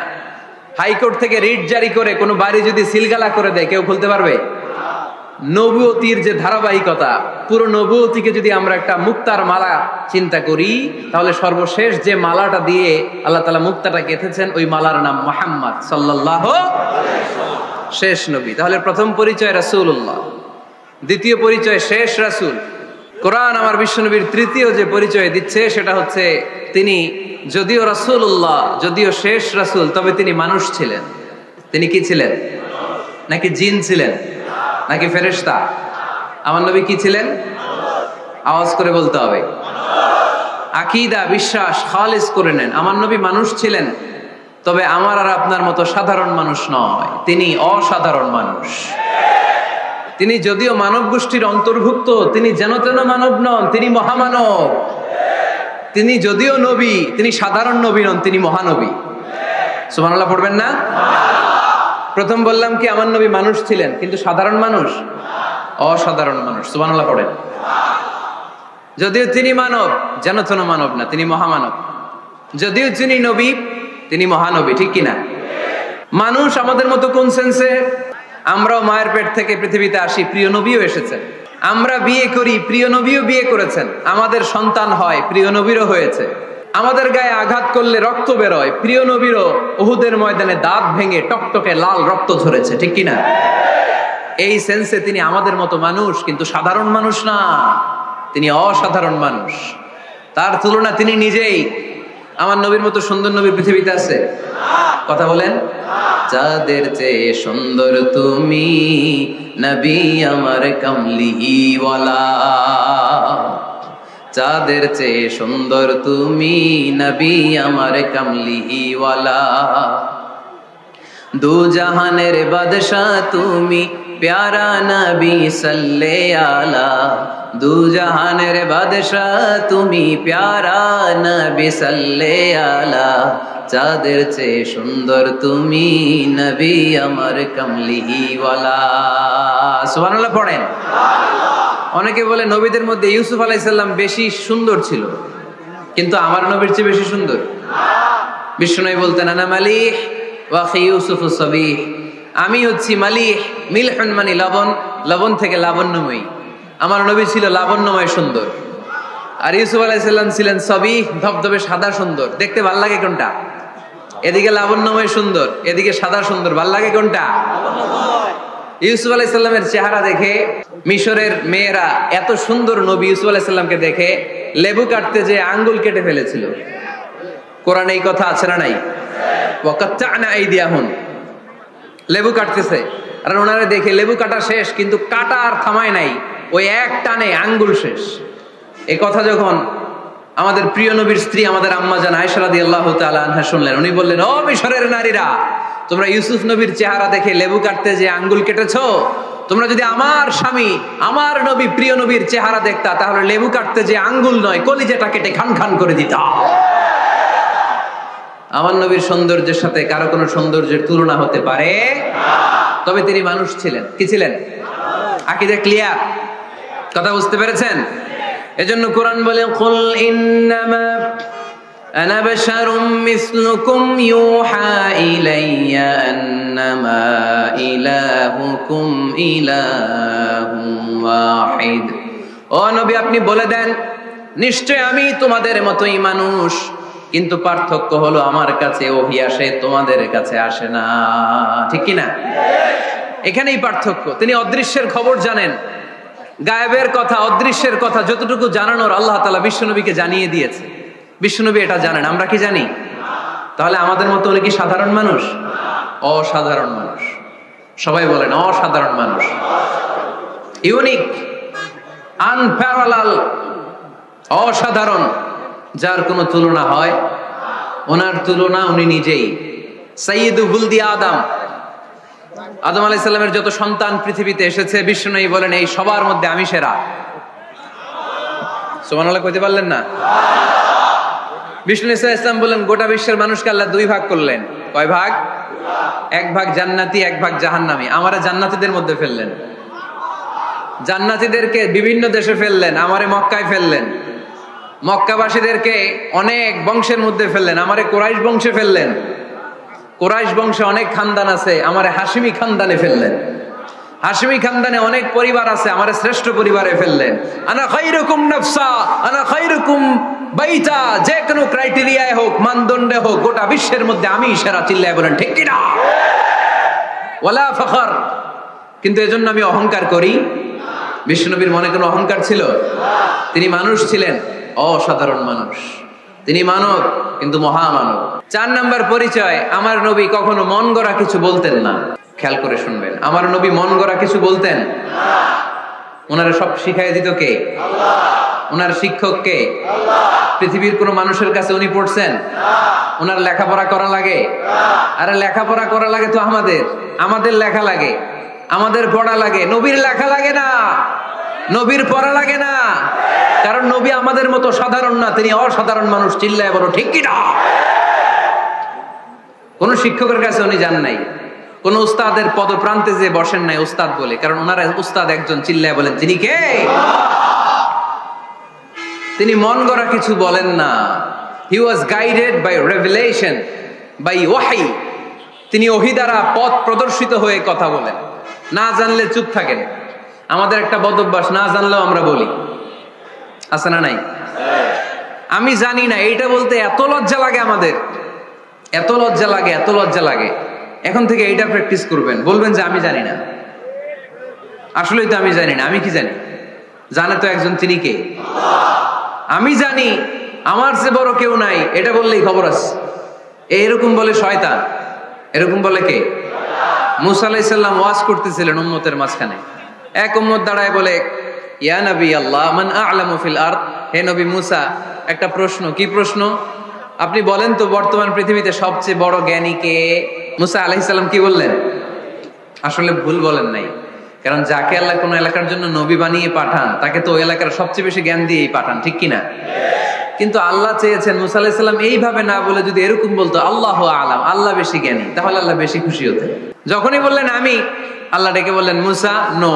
হাইকোর্ট থেকে রিট জারি করে কোনো বাড়ি যদি সিলগালা করে দেয়, কেউ খুলতে পারবে? নবুয়তির যে ধারাবাহিকতা, পুরো নবুয়তিকে যদি আমরা একটা মুক্তার মালা চিন্তা করি, তাহলে সর্বশেষ যে মালাটা দিয়ে আল্লাহ তাআলা মুক্তাটা গেঁথেছেন, ওই মালার নাম মুহাম্মদ সাল্লাল্লাহু আলাইহি ওয়াসাল্লাম, শেষ নবী। তাহলে প্রথম পরিচয় রাসূলুল্লাহ, দ্বিতীয় পরিচয় শেষ রাসূল। কোরআন আমার বিশ্বনবীর তৃতীয় যে পরিচয় দিচ্ছে সেটা হচ্ছে তিনি যদিও রাসূলুল্লাহ, যদিও শেষ রাসূল, তবে তিনি মানুষ ছিলেন। তিনি কি ছিলেন? নাকি জিন ছিলেন? নাকি ফেরেশতা? আমার নবী কি ছিলেন? আওয়াজ করে বলতে হবে। আকীদা, বিশ্বাস খালিস করে নেন। আমার নবী মানুষ ছিলেন, তবে আমার আর আপনার মতো সাধারণ মানুষ নয়, তিনি অসাধারণ মানুষ। তিনি যদিও মানব গোষ্ঠীর অন্তর্ভুক্ত, তিনি যেন তেন মানব নন, তিনি মহামানব। তিনি যদিও নবী, তিনি সাধারণ নবী নন, তিনি মহানবী। সুবহানাল্লাহ পড়বেন না? প্রথম বললাম কি আমার নবী মানুষ ছিলেন, কিন্তু সাধারণ মানুষ, অসাধারণ মানুষ। সুবহানাল্লাহ পড়েন। যদিও তিনি মানব, যেন তেন মানব না, তিনি মহামানব। যদিও তিনি নবী, তিনি মহানবী। ঠিক কিনা? মানুষ আমাদের মতো কোন সেন্সে? আমরাও মায়ের পেট থেকে পৃথিবীতে আসি, প্রিয় নবীও এসেছেন। আমরা বিয়ে করি, প্রিয় নবীও বিয়ে করেছেন। আমাদের সন্তান হয়, প্রিয় নবীরও হয়েছে। আমাদের গায়ে আঘাত করলে রক্ত বেরোয়, প্রিয় নবীরও উহুদের ময়দানে দাঁত ভেঙে টকটকে লাল রক্ত ঝরেছে। ঠিক কিনা? এই সেন্সে তিনি আমাদের মতো মানুষ, কিন্তু সাধারণ মানুষ না, তিনি অসাধারণ মানুষ। তার তুলনা তিনি নিজেই। আমার নবীর মতো সুন্দর নবী পৃথিবীতে আছে? কথা বলেন। যাদের চেয়ে সুন্দর তুমি নবী আমার কামলিওয়ালা, যাদের চেয়ে সুন্দর তুমি নবী আমার কামলিওয়ালা, দু জাহানের বাদশাহ তুমি প্যারা নবী সাল্লে আলা, দু জাহানের বাদশাহ তুমি প্যারা নবী সাল্লে আলা, যাদের চেয়ে সুন্দর তুমি নবী আমার কামলিওয়ালা। সুবহানাল্লাহ পড়েন। অনেকে বলে নবীদের মধ্যে ইউসুফ আলাইহিস সালাম বেশি সুন্দর ছিল, কিন্তু আমার নবীর চেয়ে বেশি সুন্দর? বিশ্বনবী বলতেন আনা মালিহ ওয়া আখি ইউসুফ সাবিহ, আমি হচ্ছি মালিহ, মিলহুন মানে লবণ, লবণ থেকে লাবণ্যময়ী। আমার নবী ছিল লাবণ্যময় সুন্দর, আর ইউসুফ আলাইহিস সালাম ছিলেন সাবিহ, ধবধবে সাদা সুন্দর। দেখতে ভাল লাগে কোনটা? এদিকে লাবণ্যময় সুন্দর, এদিকে সাদা সুন্দর, ভাল লাগে কোনটা? ইউসুফ আলাইহিস সালামের চেহারা দেখে মিশরের মেয়েরা এত সুন্দর নবী ইউসুফ আলাইহিস সালামকে দেখে লেবু কাটতে যে আঙ্গুল কেটে ফেলেছিল। কোরআনে এই কথা আছে না নাই? ওয়াকাত্তা'না আইদিয়াহুম, লেবু কাটতেছে, আর ওনারে দেখে লেবু কাটা শেষ, কিন্তু কাটা আর থামায় নাই, ওই এক টানে আঙ্গুল শেষ। এই কথা যখন আমাদের প্রিয় নবীর স্ত্রী আমাদের আম্মা জান আয়েশা রাদিয়াল্লাহু তাআলা আনহা শুনলেন, উনি বললেন, ও মিশরের নারীরা, তোমরা ইউসুফ নবীর চেহারা দেখে লেবু কাটতে যে আঙ্গুল কেটেছো, তোমরা যদি আমার স্বামী আমার নবী প্রিয় নবীর চেহারা দেখতা, তাহলে লেবু কাটতে যে আঙ্গুল নয়, কলিজাটা কেটে খান খান করে দিতা। আমার নবীর সৌন্দর্যের সাথে কারো কোনো সৌন্দর্যের তুলনা হতে পারে? তবে তিনি মানুষ ছিলেন। কি ছিলেন? আকীদা ক্লিয়ার? কথা বুঝতে পেরেছেন? এজন্য কোরআন বলে, কুল ইন্নামা আনা বাশারুম মিসলুকুম ইউহা ইলাইয়া আন্নামা ইলাহুকুম ইলাহুম ওয়াহিদ। ও নবী, আপনি বলে দেন, নিশ্চয় আমি তোমাদের মতোই মানুষ, কিন্তু পার্থক্য হলো আমার কাছে ওহী আসে, তোমাদের কাছে আসে না। ঠিক কি না? এখানেই পার্থক্য। তিনি অদৃশ্যের খবর জানেন, গায়েবের কথা, অদৃশ্যের কথা যতটুকু জানানোর আল্লাহ তাআলা বিশ্বনবীকে জানিয়ে দিয়েছে। বিশ্বনবী এটা জানেন, আমরা কি জানি? তাহলে আমাদের মতো উনি কি সাধারণ মানুষ? অসাধারণ মানুষ। সবাই বলেন অসাধারণ মানুষ। ইউনিক, আনপ্যারালাল, অসাধারণ, যার কোনো তুলনা হয়? ওনার তুলনা উনি নিজেই। সাইয়্যিদু বুলদি আদম, আদম আলাইহিস সালামের যত সন্তান পৃথিবীতে এসেছে, বিশ্বনবী বলেন এই সবার মধ্যে আমি সেরা। সুবহানাল্লাহ কইতে পারলেন না? বিষ্ণু ইসলাম বললেন গোটা বিশ্বের মানুষকে আল্লাহ দুই ভাগ করলেন। কয় ভাগ? এক ভাগ জান্নাতি, এক ভাগ জাহান্নামী। আমারে জান্নাতীদের মধ্যে ফেললেন, জান্নাতীদেরকে বিভিন্ন দেশে ফেললেন, আমারে মক্কায় ফেললেন। মক্কাবাসীদেরকে অনেক বংশের মধ্যে ফেললেন, আমারে কুরাইশ বংশে ফেললেন। কুরাইশ বংশে অনেক খানদান আছে, আমারে হাশিমি খানদানে ফেললেন। হাশিমি খানদানে অনেক পরিবার আছে, আমারে শ্রেষ্ঠ পরিবারে ফেললেন। আনা খায়রুকুম নাফসা আনা খায়রুকুম বাইতা, যে কোনো ক্রাইটেরিয়ায় হোক, মানদণ্ডে হোক, গোটা বিশ্বের মধ্যে আমি সেরা। চিল্লায় বলেন ঠিক কি না? ওয়ালা ফখর। কিন্তু এজন্য আমি অহংকার করি? বিশ্বনবীর মনে কোনো অহংকার ছিল? তিনি মানুষ ছিলেন, অসাধারণ মানুষ। তিনি মানব, কিন্তু মহামানব। 4 নাম্বার পরিচয়, আমার নবী কখনো মন গড়া কিছু বলতেন না। খেয়াল করে শুনবেন, আমার নবী মন গড়া কিছু বলতেন না। ওনারা সব শিখাই দিত কে? আল্লাহ। ওনার শিক্ষক কে? আল্লাহ। পৃথিবীর কোন মানুষের কাছে উনি পড়ছেন? ওনার লেখাপড়া করা লাগে? আরে লেখাপড়া করা লাগে তো আমাদের লেখা লাগে, আমাদের পড়া লাগে। নবীর লেখা লাগে না, নবীর পড়া লাগে না। কারণ নবী আমাদের মতো সাধারণ না, তিনি অসাধারণ মানুষ। চিল্লায় বলো ঠিক কি না? কোন শিক্ষকের কাছে উনি যান নাই, কোন উস্তাদের পদপ্রান্তে যে বসেন নাই উস্তাদ বলে, কারণ ওনারা উস্তাদ একজন। চিল্লায় বলেন তিনি কে? তিনি মন গড়া কিছু বলেন না। He was guided by revelation, by ওয়াহি। তিনি ওহী দ্বারা পথ প্রদর্শিত হয়ে কথা বলেন। না জানলে চুপ থাকেন। আমাদের একটা বদ অভ্যাস, না জানলেও আমরা বলি, আছে না নাই? আমি জানি না, এইটা বলতে এত লজ্জা লাগে আমাদের, এত লজ্জা লাগে, এত লজ্জা লাগে। এখন থেকে এইটা প্র্যাকটিস করবেন, বলবেন যে আমি জানি না। আসলেই তো আমি জানি না। আমি কি জানি? জানে তো একজন, তিনি কে? আমি জানি, আমার চেয়ে বড় কেউ নাই, এটা বললেই খবর আছে। এরকম বলে শয়তান, এরকম বলে কে? মুসা আলাইহিস সালাম ওয়াজ করতেছিলেন উম্মতের মাঝখানে। এক উম্মত দাঁড়ায় বলে, ইয়া নবী আল্লাহ মান আ'লামু ফিল আরদ। হে নবী মুসা, একটা প্রশ্ন। কি প্রশ্ন? আপনি বলেন তো বর্তমান পৃথিবীতে সবচেয়ে বড় জ্ঞানী কে? মুসা আলাইহিস সালাম কি বললেন? আসলে ভুল বলেন নাই, কারণ যাকে আল্লাহ কোন এলাকার জন্য নবী বানিয়ে পাঠান, তাকে তো ওই এলাকার সবচেয়ে বেশি জ্ঞান দিয়েই পাঠান, ঠিক কিনা? কিন্তু আল্লাহ চেয়েছেন মুসা আলাইহিস সালাম এইভাবে না বলে যদি এরকম বলতো, আল্লাহু আ'লাম, আল্লাহ বেশি জ্ঞানী, তাহলে আল্লাহ বেশি খুশি হতেন। যখনই বললেন আমি, আল্লাহ ডেকে বললেন মুসা নো,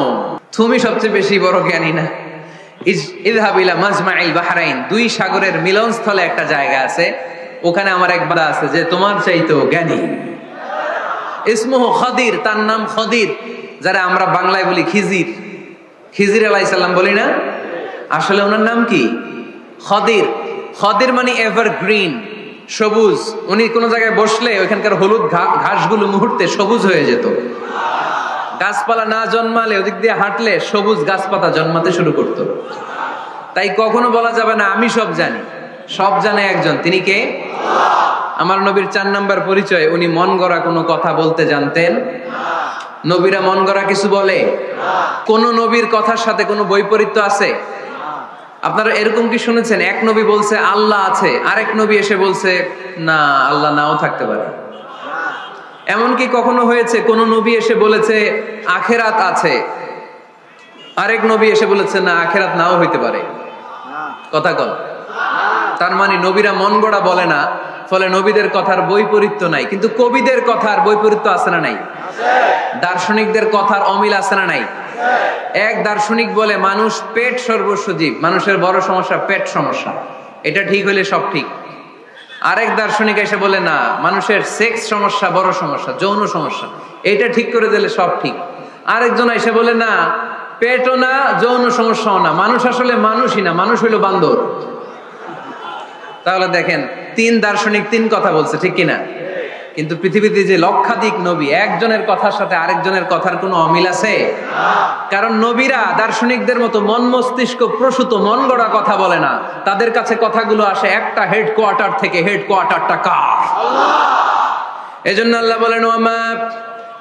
তুমি সবচেয়ে বেশি বড় জ্ঞানী না। ইযহাব ইলা মাজমাইল বাহরাইন, দুই সাগরের মিলনস্থলে একটা জায়গা আছে, ওখানে আমার এক বান্দা আছে যে তোমার চাইতেও জ্ঞানী। ইসমুহু খদির, তার নাম খদির, যারা আমরা বাংলায় বলি খিজির। খিজির আলাইহিস সালাম বলি না, আসলে ওনার নাম কি? খদির। খদির মানে এভারগ্রিন, সবুজ। উনি কোন জায়গায় বসলে ওইখানকার হলুদ ঘাসগুলো মুহূর্তে সবুজ হয়ে যেত। গাছপালা না জন্মালে ওদিক দিয়ে হাঁটলে সবুজ গাছপাতা জন্মাতে শুরু করত। তাই কখনো বলা যাবে না আমি সব জানি। সব জানে একজন, তিনি কে? আমার নবীর 4 নাম্বার পরিচয়, উনি মন গড়া কোনো কথা বলতে জানতেন। নবীরা মন গড়া কিছু বলে? কোন নবীর কথার সাথে কোনো বৈপরীত্য আছে? আপনারা এরকম কি শুনেছেন, এক নবী বলছে আল্লাহ আছে, আরেক নবী এসে বলছে না, আল্লাহ নাও থাকতে পারে? এমনকি কখনো হয়েছে কোন নবী এসে বলেছে আখেরাত আছে, আরেক নবী এসে বলেছে না, আখেরাত নাও হইতে পারে? কথা কল। তার মানে নবীরা মন গড়া বলে না, ফলে নবীদের কথার বৈপরীত্য নাই। কিন্তু কবিদের কথার বৈপরীত্য আছে না নাই? দার্শনিকদের কথার অমিল আছে না নাই? এক দার্শনিক বলে মানুষ পেট সর্বস্ব জীব, মানুষের বড় সমস্যা পেট সমস্যা, এটা ঠিক হলে সব ঠিক। আরেক দার্শনিক এসে বলে না, মানুষের সেক্স সমস্যা বড় সমস্যা, যৌন সমস্যা, এটা ঠিক করে দিলে সব ঠিক। আরেকজন এসে বলে না, পেটও না, যৌন সমস্যাও না, মানুষ আসলে মানুষই না, মানুষ হইল বান্দর। তাহলে দেখেন 3 দার্শনিক 3 কথা বলছে, ঠিক কিনা? কিন্তু পৃথিবীতে যে লক্ষাধিক নবী, একজনের কথার সাথে আরেকজনের কথার কোনো অমিল আছে? কারণ নবীরা দার্শনিকদের মতো মন মস্তিষ্ক প্রসূত মন গড়া কথা বলে না, তাদের কাছে কথাগুলো আসে একটা হেডকোয়ার্টার থেকে। হেডকোয়ার্টারটা কার? আল্লাহ। এজন্য আল্লাহ বলেন ওয়ামা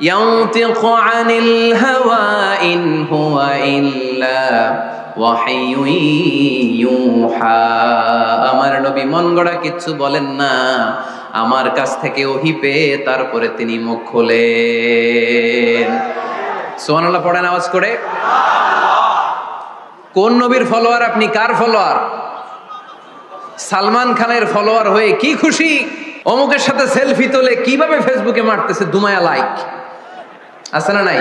ইয়ানতিকু আনিল হাওয়া ইন হুয়া ইল্লা ওয়াহিয়ুন ইউহা। আমার নবী মন গড়া কিছু বলেন না, আমার কাছ থেকে ওহী পেয়ে তারপরে তিনি মুখ খোলেন। সুবহানাল্লাহ পড়েন আওয়াজ করে। কোন নবীর ফলোয়ার আপনি? কার ফলোয়ার? সালমান খানের ফলোয়ার হয়ে কি খুশি, অমুকের সাথে সেলফি তোলে কিভাবে ফেসবুকে মারতেছে দুমায়া লাইক, আছে না নাই?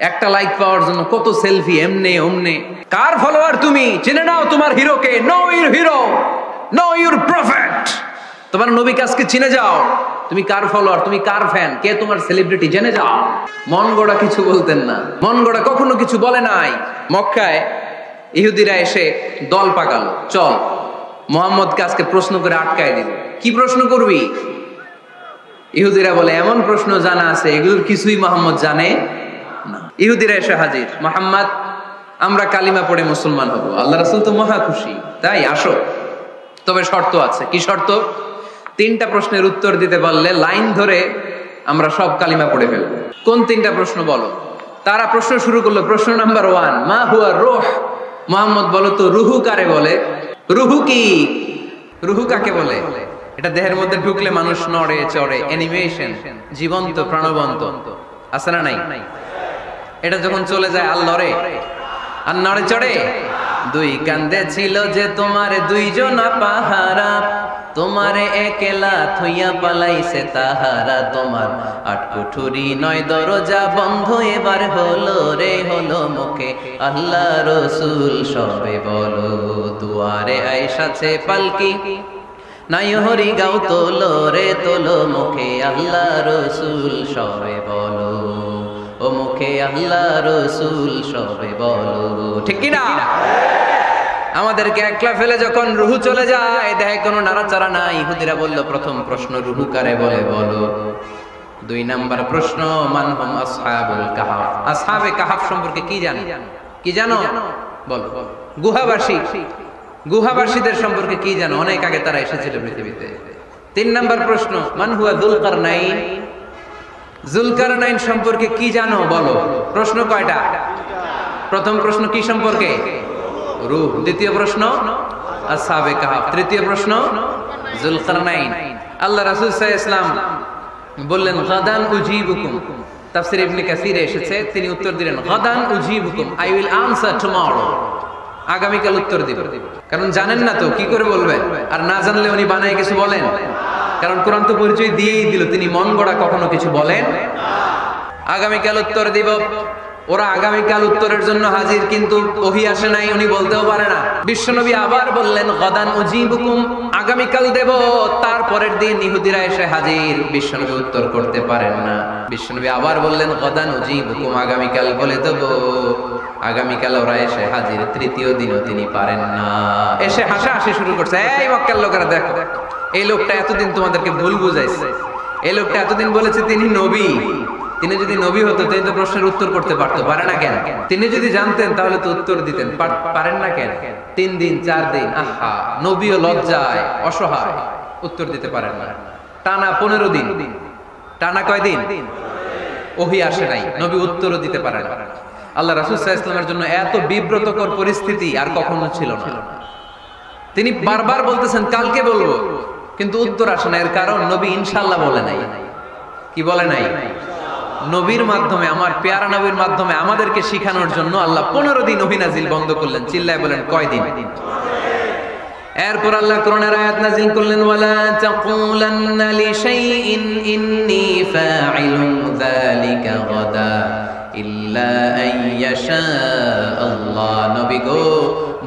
একটা লাইক পাওয়ার জন্য কত সেলফি, এমনে ওমনে। কার ফলোয়ার তুমি? চিনে নাও তোমার হিরোকে। Know your hero, know your prophet. তোমার নবীকে আজকে চিনে যাও। তুমি কার ফলোয়ার, তুমি কার ফ্যান, কে তোমার সেলিব্রিটি জেনে যাও। মন গড়া কিছু বলতেন না, মন গড়া কখনো কিছু বলে নাই। মক্কায় ইহুদিরা এসে দল পাকালো, চল মুহাম্মদকে আজকে প্রশ্ন করে আটকায় দিল। কি প্রশ্ন করবি? ইহুদিরা বলে এমন প্রশ্ন জানা আছে এগুলোর কিছুই মুহাম্মদ জানে না। ইহুদিরা এসে হাজির, মুহাম্মদ আমরা কালিমা পড়ে মুসলমান হব। আল্লাহ রাসূল তো মহা খুশি, তাই আসো, তবে শর্ত আছে। কি শর্ত? 3টা প্রশ্নের উত্তর দিতে পারলে লাইন ধরে আমরা সব কালিমা পড়ে ফেলবো। কোন 3টা প্রশ্ন বলো? তারা প্রশ্ন শুরু করলো। প্রশ্ন নাম্বার 1, মা হুয়া রূহ? মুহাম্মদ বলো তো রুহু কারে বলে? রুহু কি? রুহু কাকে বলে? এটা দেহের মধ্যে ঢুকলে মানুষ নড়ে চড়ে, অ্যানিমেশন, জীবন্ত প্রাণবন্ত, আছে না নাই? এটা যখন চলে যায় আর লড়ে আর নড়ে চড়ে। 2 কান্দে ছিল যে তোমার 2 জনা পাহারা, তোমারে একলা থইয়া পালাইছে তাহারা। তোমার 8 কুঠুরি 9 দরজা বন্ধ এবার হলো রে, হলো মুখে আল্লাহ রসুল সবে বলো। দুয়ারে আইসাছে পালকি, নাই হরি গাও তোলো রে, তোলো মুখে আল্লাহ রসুল সবে বলো। ও মুখে আল্লাহ রসুল সবে বলো। ঠিক কি না? আমাদেরকে একলা ফেলে যখন রুহু চলে যায়, দেখে কোনো নাড়াচাড়া নাই। ইহুদিরা বলল প্রথম প্রশ্ন রুহু কারে বলে বলো। 2 নাম্বার প্রশ্ন মানহুম আসহাবুল কাহাফ? আসহাবে কাহাফ সম্পর্কে কি জানো? কি জানো বলো। গুহাবাসী, গুহাবাসীদের সম্পর্কে কি জানো? অনেক আগে তারা এসেছিল পৃথিবীতে। 3 নাম্বার প্রশ্ন মান হুয়া যুলকারনাইন? যুলকারনাইন সম্পর্কে কি জানো বলো। প্রশ্ন কয়টা? প্রথম প্রশ্ন কি সম্পর্কে? রূহ। দ্বিতীয় প্রশ্ন আসহাবে কাহাফ। তৃতীয় প্রশ্ন যুলকারনাইন। আল্লাহ রাসূল সাল্লাল্লাহু আলাইহি ওয়াসাল্লাম বললেন গাদান উজিবুকুম। তাফসীর ইবনে কাসিরে এসেছে, তিনি উত্তর দিলেন গাদান উজিবুকুম, আই উইল আনসার টুমরো। আগামীকাল উত্তর দিব। কারণ জানেন না তো কি করে বলবেন, আর না জানলে উনি বানায় কিছু বলেন। কারণ কোরআন তো পরিচয় দিয়েই দিল, তিনি মন গড়া কখনো কিছু বলেন। আগামীকাল উত্তর দিব। ওরা আগামীকাল উত্তরের জন্য হাজির, কিন্তু ওহী আসে নাই, উনি বলতেও পারে না। বিশ্বনবী আবার বললেন গাদান উজিবুকুম, আগামীকাল দেব। তারপরের দিন ইহুদিরা এসে হাজির, বিশ্বনবী উত্তর করতে পারেন না। বিশ্বনবী আবার বললেন গাদান উজিবুকুম, আগামীকাল বলে দেব। আগামীকাল ওরা এসে হাজির, তৃতীয় দিনও তিনি পারেন না। এসে হাসাহাসি শুরু করছে, এই মক্কার লোকেরা দেখো, এই লোকটা এতদিন তোমাদেরকে ভুল বুঝাইছে। এই লোকটা এতদিন বলেছে তিনি নবী। তিনি যদি নবী হতো তিনি তো প্রশ্নের উত্তর করতে পারতো, পারে না কেন? তিনি যদি জানতেন তাহলে তো উত্তর দিতেন, পারেন না কেন? 3 দিন 4 দিন, আহা, নবীও লজ্জায় অসহায়, উত্তর দিতে পারেন না। টানা 15 দিন। টানা কয় দিন? ওহী আসে নাই, নবী উত্তরও দিতে পারেন না। আল্লাহ রাসূল সাল্লাল্লাহু আলাইহি ওয়াসাল্লামের জন্য এত বিব্রতকর পরিস্থিতি আর কখনো ছিল না। তিনি বারবার বলতেছেন কালকে বলবো, কিন্তু উত্তর আসে না। এর কারণ নবী ইনশাআল্লাহ বলে নাই। কি বলে নাই? নবীর মাধ্যমে, আমার পেয়ারা নবীর মাধ্যমে আমাদেরকে শিখানোর জন্য আল্লাহ 15 দিন ওহী নাজিল বন্ধ করলেন। চিল্লায় বলেন কয় দিন? এরপর আল্লাহ কোরআনের আয়াত নাজিল করলেন ওয়ালা তাকুলান্না লিশাইইন ইন্নী ফাইলুন যালিকা গাদা ইল্লা আইয়াশা আল্লাহ। নবী গো,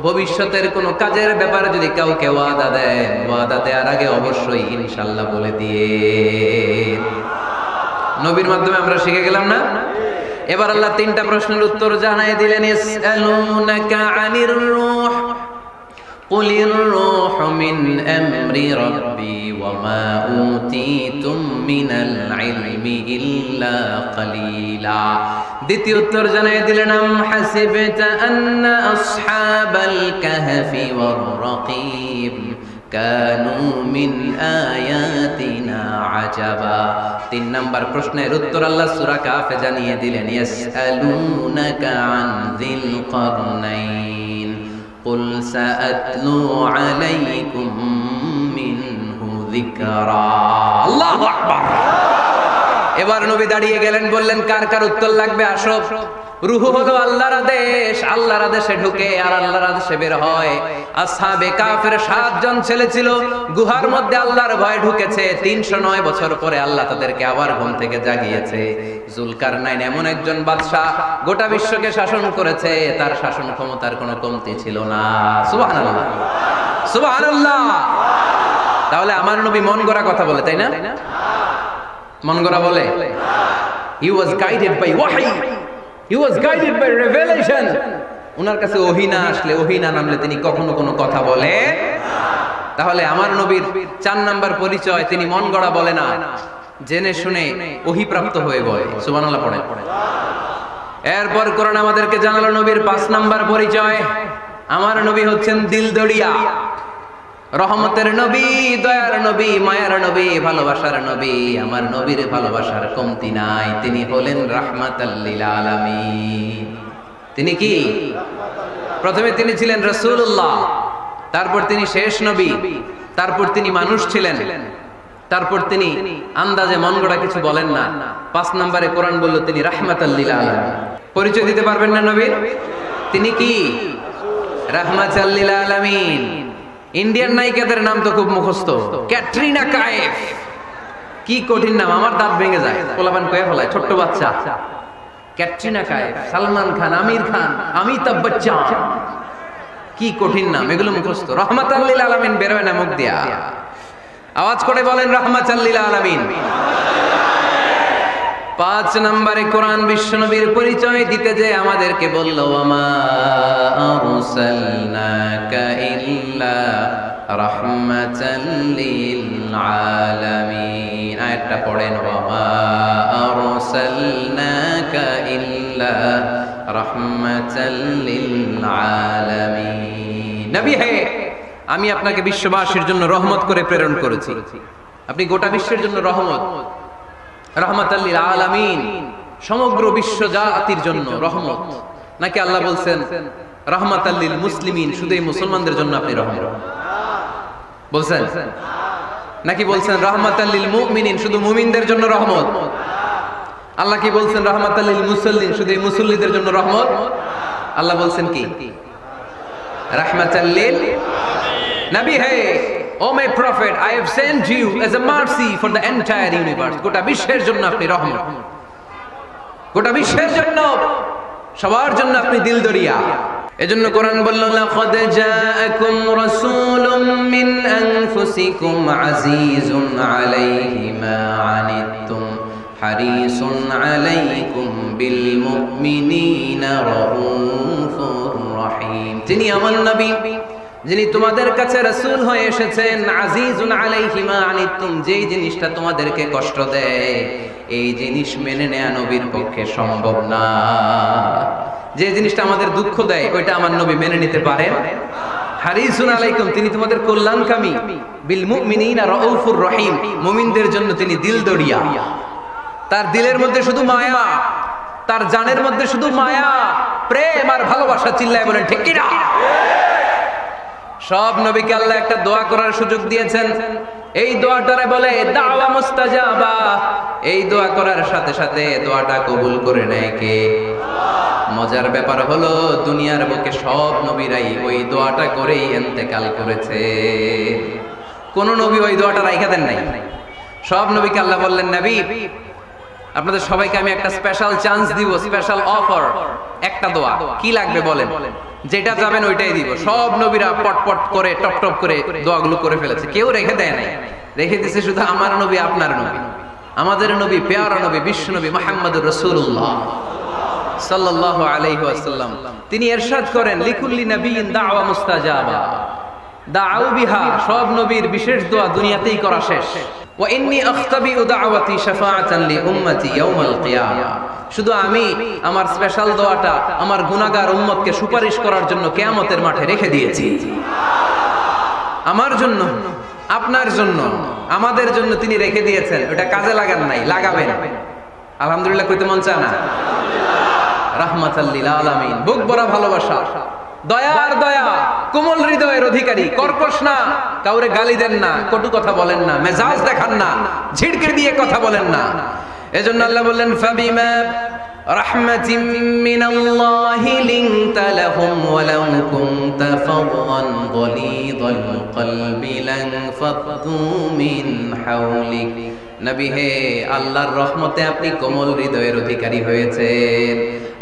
ভবিষ্যতের কোন কাজের ব্যাপারে যদি কাউকে ওয়াদা দেন, ওয়াদা দেওয়ার আগে অবশ্যই ইনশাআল্লাহ বলে দিয়ে। নবীর মাধ্যমে আমরা শিখে গেলাম না? এবার আল্লাহ 3টা প্রশ্নের উত্তর জানায় দিলেন। ইয়াসআলুনাকা আনির রূহ কুলির রূহু মিন আমরি রাব্বি ওয়া মা উতীতুম মিনাল ইলমি ইল্লা কালিলা। দ্বিতীয় উত্তর জানায় দিলেন আম হাসিবতা আন্না আসহাবাল কাহফি ওয়ার রাকিব কানু মিন আয়াতিনা আজাবা। 3 নাম্বার প্রশ্নের উত্তর আল্লাহ সূরা কাফে জানিয়ে দিলেন ইয়াসআলুনাকা আন যিল কারনাইন কুল সাআতলু আলাইকুম মিনহু যিকরা। আল্লাহু আকবার। এবার নবী দাঁড়িয়ে গেলেন, বললেন কার কার উত্তর লাগবে আসো। রূহ হলো আল্লাহর আদেশ, আল্লাহর আদেশে ঢুকে আর আল্লাহর আদেশে বের হয়। আসহাবে কাফের 7 জন ছেলে ছিল, গুহার মধ্যে আল্লাহর ভয় ঢুকেছে। 309 বছর পরে আল্লাহ তাদেরকে আবার ঘুম থেকে জাগিয়েছে। জুলকারনাইন এমন একজন বাদশা, গোটা বিশ্বকে শাসন করেছে, তার শাসন ক্ষমতার কোনো কমতি ছিল না। সুবহানাল্লাহ, সুবহানাল্লাহ। তাহলে আমার নবী মন গড়া কথা বলে, তাই না? মন গড়া বলে? He was guided by wahy. He was guided by revelation. উনার কাছে ওহী না আসলে, ওহী না নামলে তিনি কখনো কোনো কথা বলে। তাহলে আমার নবীর 4 নাম্বার পরিচয়, তিনি মন গড়া বলে না, জেনে শুনে ওহী প্রাপ্ত হয়ে বলে। সুবহানাল্লাহ পড়ে। এরপর কোরআন আমাদেরকে জানালো নবীর 5 নাম্বার পরিচয়, আমার নবী হচ্ছেন দিলদরিয়া, রহমতের নবী, দয়ার নবী, মায়ার নবী, ভালোবাসার নবী। আমার নবীর ভালোবাসার কমতি নাই। তিনি হলেন রাহমাতাল লিল আলামিন। তিনি কি? প্রথমে তিনি ছিলেন রাসূলুল্লাহ, তারপর তিনি শেষ নবী, তারপর তিনি মানুষ ছিলেন, তারপর তিনি আন্দাজে মন গড়া কিছু বলেন না। 5 নম্বরে কোরআন বলল তিনি রাহমাতাল লিল আলামিন। পরিচয় দিতে পারবেন না নবীর? তিনি কি? রাহমাতাল লিল আলামিন। ইন্ডিয়ান নায়িকাদের নাম তো খুব মুখস্থ। ক্যাটরিনা কাইফ, কি কঠিন নাম, আমার দাঁত ভেঙে যায়। পোলাপান কয়ে ফেলায়, ছোট্ট বাচ্চা। ক্যাটরিনা কাইফ, সালমান খান, আমির খান, অমিতাভ বচ্চন, কি কঠিন নাম, এগুলো মুখস্থ। রাহমাতাল লিল আলামিন বেরোয় না মুখ দিয়া। আওয়াজ করে বলেন রাহমাতাল লিল আলামিন। 5 নম্বরে কোরআন বিশ্বনবীর পরিচয় দিতে যে আমাদেরকে বলল, ওয়ামা আরসালনাকা ইল্লা রাহমাতাল লিল আলামিন। আয়াতটা পড়েন, ওয়ামা আরসালনাকা ইল্লা রাহমাতাল লিল আলামিন। নবী হে, আমি আপনাকে বিশ্ববাসীর জন্য রহমত করে প্রেরণ করেছি। আপনি গোটা বিশ্বের জন্য রহমত, রাহমাতাল লিল আলামিন, সমগ্র বিশ্ব জাতির জন্য রহমত। নাকি আল্লাহ বলছেন রাহমাতাল লিল মুসলিমিন, শুধু এই মুসলমানদের জন্য আপনি রহমত বলছেন? নাকি বলছেন রাহমাতাল লিল মুমিনিন, শুধু মুমিনদের জন্য রহমত? আল্লাহ কি বলছেন রাহমাতাল লিল মুসাল্লিন, শুধু এই মুসল্লিদের জন্য রহমত? আল্লাহ বলছেন কি? রাহমাতাল লিল নবী হে, O my prophet, I have sent you as a mercy for the entire universe. গোটা বিশ্বের জন্য আপনি রহমত, গোটা বিশ্বের জন্য, সবার জন্য আপনি দিলদরিয়া। এজন্য কোরআন বলল, লাকাদ জাআকুম রাসূলুম মিন আনফুসিকুম আজিজুন আলাইহি মা আনিতুম হারিসুন আলাইকুম বিল মুমিনিনা রাউফুর রহিম। তিনি আমার নবী, যিনি তোমাদের কাছে রাসূল হয়ে এসেছেন। আজিজুন আলাইহি মা আনিতুম, যেই জিনিসটা তোমাদেরকে কষ্ট দেয়, এই জিনিস মেনে নেওয়া নবীর পক্ষে সম্ভব না। যে জিনিসটা আমাদের দুঃখ দেয়, ওইটা আমার নবী মেনে নিতে পারেন? হারিসুন আলাইকুম, তিনি তোমাদের কল্যাণকামী। বিল মুমিনিনা রাউফুর রহিম, মুমিনদের জন্য তিনি দিলদরিয়া। তার দিলের মধ্যে শুধু মায়া, তার জানের মধ্যে শুধু মায়া, প্রেম আর ভালোবাসা। চিল্লায় বলেন ঠিক কি না? সব নবীকে আল্লাহ একটা দোয়া করার সুযোগ দিয়েছেন। এই দোয়াটারে বলে দাওয়া মুস্তাজাবা। এই দোয়া করার সাথে সাথে দোয়াটা কবুল করে নেয় কে? মজার ব্যাপার হলো, দুনিয়ার বুকে সব নবীরাই ওই দোয়াটা করেই ইন্তেকাল করেছে। কোন নবী ওই দোয়াটা রাইখা দেন নাই। সব নবীকে আল্লাহ বললেন, নবী আপনাদের সবাইকে আমি একটা স্পেশাল চান্স দিব, স্পেশাল অফার, একটা দোয়া। কি লাগবে বলেন, যেটা যাবেন ওইটাই দিব। সব নবীরা পটপট করে টপ টপ করে দোয়াগুলো করে ফেলেছে, কেউ রেখে দেয় নাই। রেখে দিয়েছে শুধু আমার নবী, আপনার নবী, আমাদের নবী, পেয়ারা নবী, বিশ্ব নবী মুহাম্মদুর রাসূলুল্লাহ সাল্লাল্লাহু আলাইহি ওয়াসাল্লাম। তিনি ইরশাদ করেন, লিকুল্লি নাবিয়্যিন দাওয়া মুস্তাজাবা, দাউ বিহা। সব নবীর বিশেষ দোয়া দুনিয়াতেই করা শেষ। ওয়া ইন্নী আখতাবিউ দাওয়াতি শাফাআতান লি উম্মতি ইয়াউমাল কিয়ামা। শুধু আমি আমার স্পেশাল দোয়াটা আমার গুনাহগার উম্মতকে সুপারিশ করার জন্য কিয়ামতের মাঠে রেখে দিয়েছি। আমার জন্য, আপনার জন্য, আমাদের জন্য তিনি রেখে দিয়েছেন। ওটা কাজে লাগান নাই, লাগাবেন। আলহামদুলিল্লাহ কইতে মন চায় না? রাহমাতাল লিল আলামিন, বুক ভরা ভালোবাসা, দয়ার দয়া, কোমল হৃদয়ের অধিকারী, কর্কশ না, কাউরে গালি দেন না, কটু কথা বলেন না, মেজাজ দেখান না, ঝিড়কে দিয়ে কথা বলেন না। এজন্য আল্লাহ বললেন, ফাবিমা রাহমাতিম মিনাল্লাহি লিনতা লাহুম ওয়া লাউ কুনতা ফাদদান গালিযাল কলবি লানফাদ্দু মিন হাওলিক। নবী হে, আল্লাহর রহমতে আপনি কোমল হৃদয়ের অধিকারী হয়েছেন।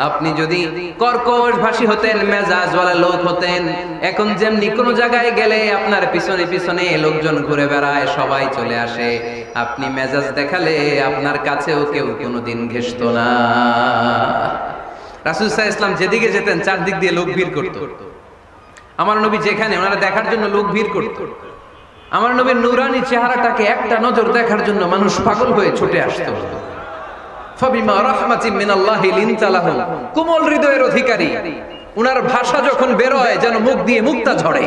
আপনি যদি কর্কশ ভাষী হতেন, মেজাজওয়ালা লোক হতেন, এখন যেমনি কোন জায়গায় গেলে আপনার পিছনে পিছনে লোকজন ঘুরে বেড়ায়, সবাই চলে আসে, আপনি মেজাজ দেখালে আপনার কাছেও কেউ কোনোদিন ঘেষতো না। রাসূল সাল্লাল্লাহু আলাইহি ওয়াসাল্লাম যেদিকে যেতেন চারদিক দিয়ে লোক ভিড় করত। আমার নবী যেখানে, ওনারা দেখার জন্য লোক ভিড় করত। আমার নবীর নূরানি চেহারাটাকে একটা নজর দেখার জন্য মানুষ পাগল হয়ে ছুটে আসতো। ফাবিমা রাহমাতিন মিনাল্লাহি লিনতা লাহুম, কোমল হৃদয়ের অধিকারী। উনার ভাষা যখন বের হয় যেন মুখ দিয়ে মুক্তা ঝরে।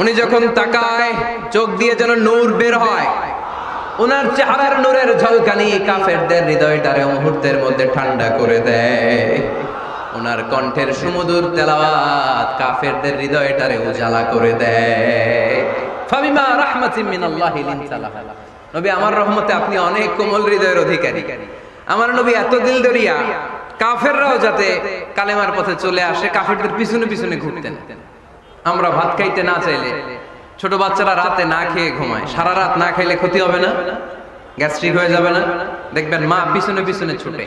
উনি যখন তাকায় চোখ দিয়ে যেন নূর বের হয়। উনার চেহারার নূরের ঝলকানি কাফেরদের হৃদয়টারে মুহূর্তের মধ্যে ঠান্ডা করে দেয়। উনার কণ্ঠের সুমধুর তেলাওয়াত কাফেরদের হৃদয়টারে উজালা করে দেয়। ফাবিমা রাহমাতিন মিনাল্লাহি লিনতা লাহুম, নবী আমার রহমতে আপনি অনেক কোমল হৃদয়ের অধিকারী। আমার নবী এত দিল দরিয়া, কাফেররাও যাতে কালেমার পথে চলে আসে কাফেরদের পিছনে পিছনে ঘুরতেন। আমরা ভাত খাইতে না চাইলে, ছোট বাচ্চারা রাতে না খেয়ে ঘুমায়, সারা রাত না খাইলে ক্ষতি হবে না? গ্যাস্ট্রিক হয়ে যাবে না? দেখবেন মা পিছনে পিছনে ছুটে,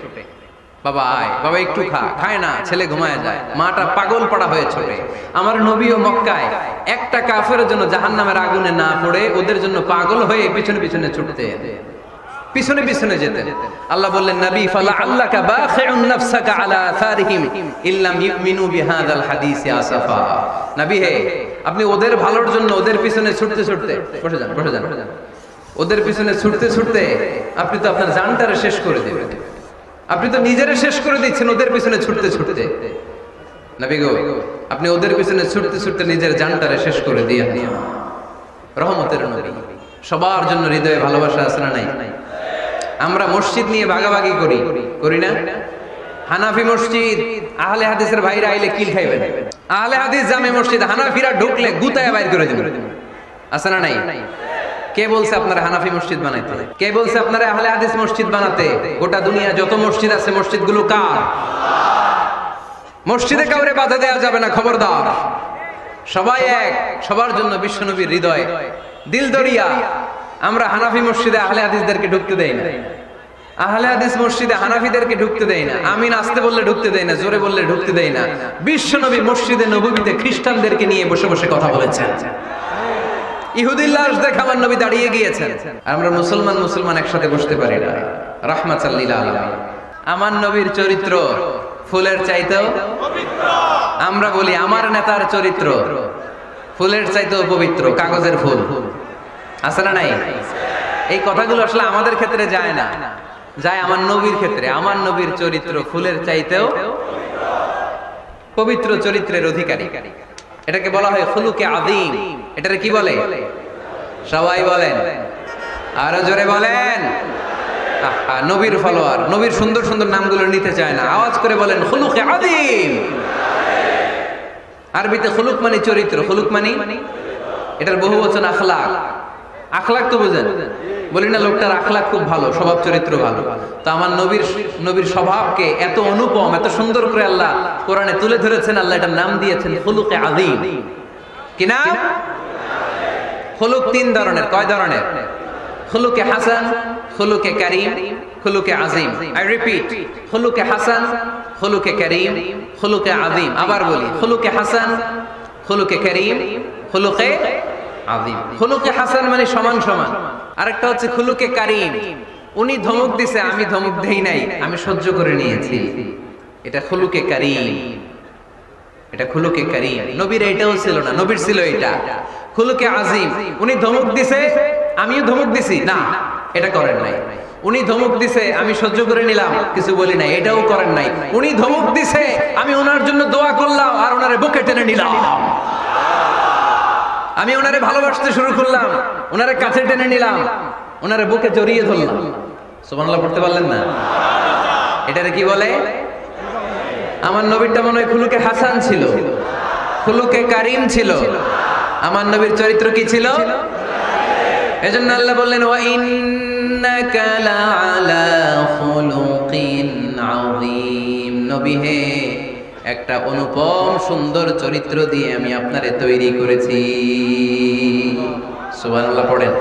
বাবা আয়, বাবা একটু খা, খায় না, ছেলে ঘুমায় যায়, মাটা পাগল পাড়া হয়ে ছোটে। আমার নবীও মক্কায় একটা কাফেরের জন্য জাহান্নামের আগুনে না পড়ে ওদের জন্য পাগল হয়ে পিছনে পিছনে ছুটতে, পিছনে পিছনে যেতেন। আল্লাহ বললেন, নবী ফালা আল্লাকা বাখিউন নাফসাকা আলা আসারিহিম ইল্লাম ইউমিনু বিহাদাল হাদিসি আসাফা। নবী হে, আপনি ওদের ভালোর জন্য ওদের পিছনে ছুটতে ছুটতে, বসে যান বসে যান, ওদের পিছনে ছুটতে ছুটতে আপনি তো আপনার জানটারে শেষ করে দেবেন। আপনি তো নিজেরে শেষ করে দিচ্ছেন ওদের পিছনে ছুটতে ছুটতে। নবী গো, আপনি ওদের পিছনে ছুটতে ছুটতে নিজের জানটারে শেষ করে দিয়ে রহমতের নবী। সবার জন্য হৃদয়ে ভালোবাসা আছে না নাই? আমরা মসজিদ নিয়ে ভাগাভাগি করি, করি না? হানাফি মসজিদ, আহলে হাদিসের ভাইরা আইলে কিল খাইবেন। আহলে হাদিস জামে মসজিদ, হানাফিরা ঢুকলে গুতায় বাইর করে দেবেন। আছে না নাই? কে বলছে আপনারা হানাফি মসজিদ বানাইতে? কে বলছে আপনারা আহলে হাদিস মসজিদ বানাতে? গোটা দুনিয়া যত মসজিদ আছে, মসজিদগুলো কার? মসজিদে কাউরে বাধা দেওয়া যাবে না, খবরদার। সবাই এক, সবার জন্য বিশ্বনবীর হৃদয় দিল দরিয়া। আমরা হানাফি মসজিদে আহলে হাদিসদেরকে ঢুকতে দেই না, আহলে হাদিস মসজিদে হানাফিদেরকে ঢুকতে দেই না। আমিন আসতে বললে ঢুকতে দেই না, জোরে বললে ঢুকতে দেই না। বিশ্বনবী মসজিদে নববীতে খ্রিস্টানদেরকে নিয়ে বসে বসে কথা বলেছেন। ইহুদির লাশ দেখে আমার নবী দাঁড়িয়ে গিয়েছেন। আমরা মুসলমান মুসলমান একসাথে বসতে পারি না। রাহমাতাল লিল আলামিন। আমার নবীর চরিত্র ফুলের চাইতেও পবিত্র। আমরা বলি আমার নেতার চরিত্র ফুলের চাইতেও পবিত্র, কাগজের ফুল। আছে না নাই? এই কথাগুলো আসলে আমাদের ক্ষেত্রে যায় না, যায় আমার নবীর ক্ষেত্রে। আমার নবীর চরিত্র ফুলের চাইতেও পবিত্র চরিত্রের অধিকারী। এটাকে বলা হয় খুলুকে আযীম। এটারে কি বলে? সবাই বলেন, আরো জোরে বলেন। নবীর ফলোয়ার, নবীর সুন্দর সুন্দর নামগুলো নিতে চায় না, আওয়াজ করে বলেন খুলুকে আযীম। আরবিতে খুলুক মানে চরিত্র, খুলুক মানে এটার বহু বচন আখলাক। আখলাক তো বুঝেন, বলি না লোকটার আখলাক খুব ভালো, স্বভাব চরিত্র ভালো। তো আমার নবীর স্বভাবকে এত অনুপম, এত সুন্দর করে আল্লাহ কোরআনে তুলে ধরেছেন। আল্লাহ এটার নাম দিয়েছেন খুলুকে আযীম। কি নাম? খুলুক তিন ধরনের। কয় ধরনের? খুলুকে হাসান, খুলুকে কারীম, খুলুকে আযীম। আই রিপিট, খুলুকে হাসান, খুলুকে কারীম, খুলুকে আযীম। আবার বলি, খুলুকে হাসান, খুলুকে কারীম, খুলুকে আযীম। খুলুকে হাসান মানে সমান সমান। আরেকটা হচ্ছে খুলুকে কারীম, উনি ধমক দিছে আমি ধমক দেই নাই, আমি সহ্য করে নিয়েছি, এটা খুলুকে কারীম। এটা খুলুকে কারীম। নবীর এটাও ছিল না, নবীর ছিল এটা খুলুকে আযীম। উনি ধমক দিছে আমিও ধমক দিছি, না এটা করেন নাই। উনি ধমক দিছে আমি সহ্য করে নিলাম, কিছু বলি নাই, এটাও করেন নাই। উনি ধমক দিছে আমি ওনার জন্য দোয়া করলাম আর ওনারে বুকে টেনে নিলাম, আমি ওনারে ভালোবাসতে শুরু করলাম, ওনারে কাছে টেনে নিলাম, ওনারে বুকে জড়িয়ে ধরলাম। সুবহানাল্লাহ পড়তে পারলেন না? এটারে কি বলে? আমার নবীরটা মনে হয় খুলুকে হাসান ছিল, খুলুকে কারীম ছিল। আমার নবীর চরিত্র কি ছিল? এজন্য আল্লাহ বললেন ওয়া ইন্নাকা লাআলা খুলুকিন আযীম। নবী হে, একটা অনুপম সুন্দর চরিত্র দিয়ে আমি আপনারে তৈরি করেছি। সুবহানাল্লাহ পড়েন।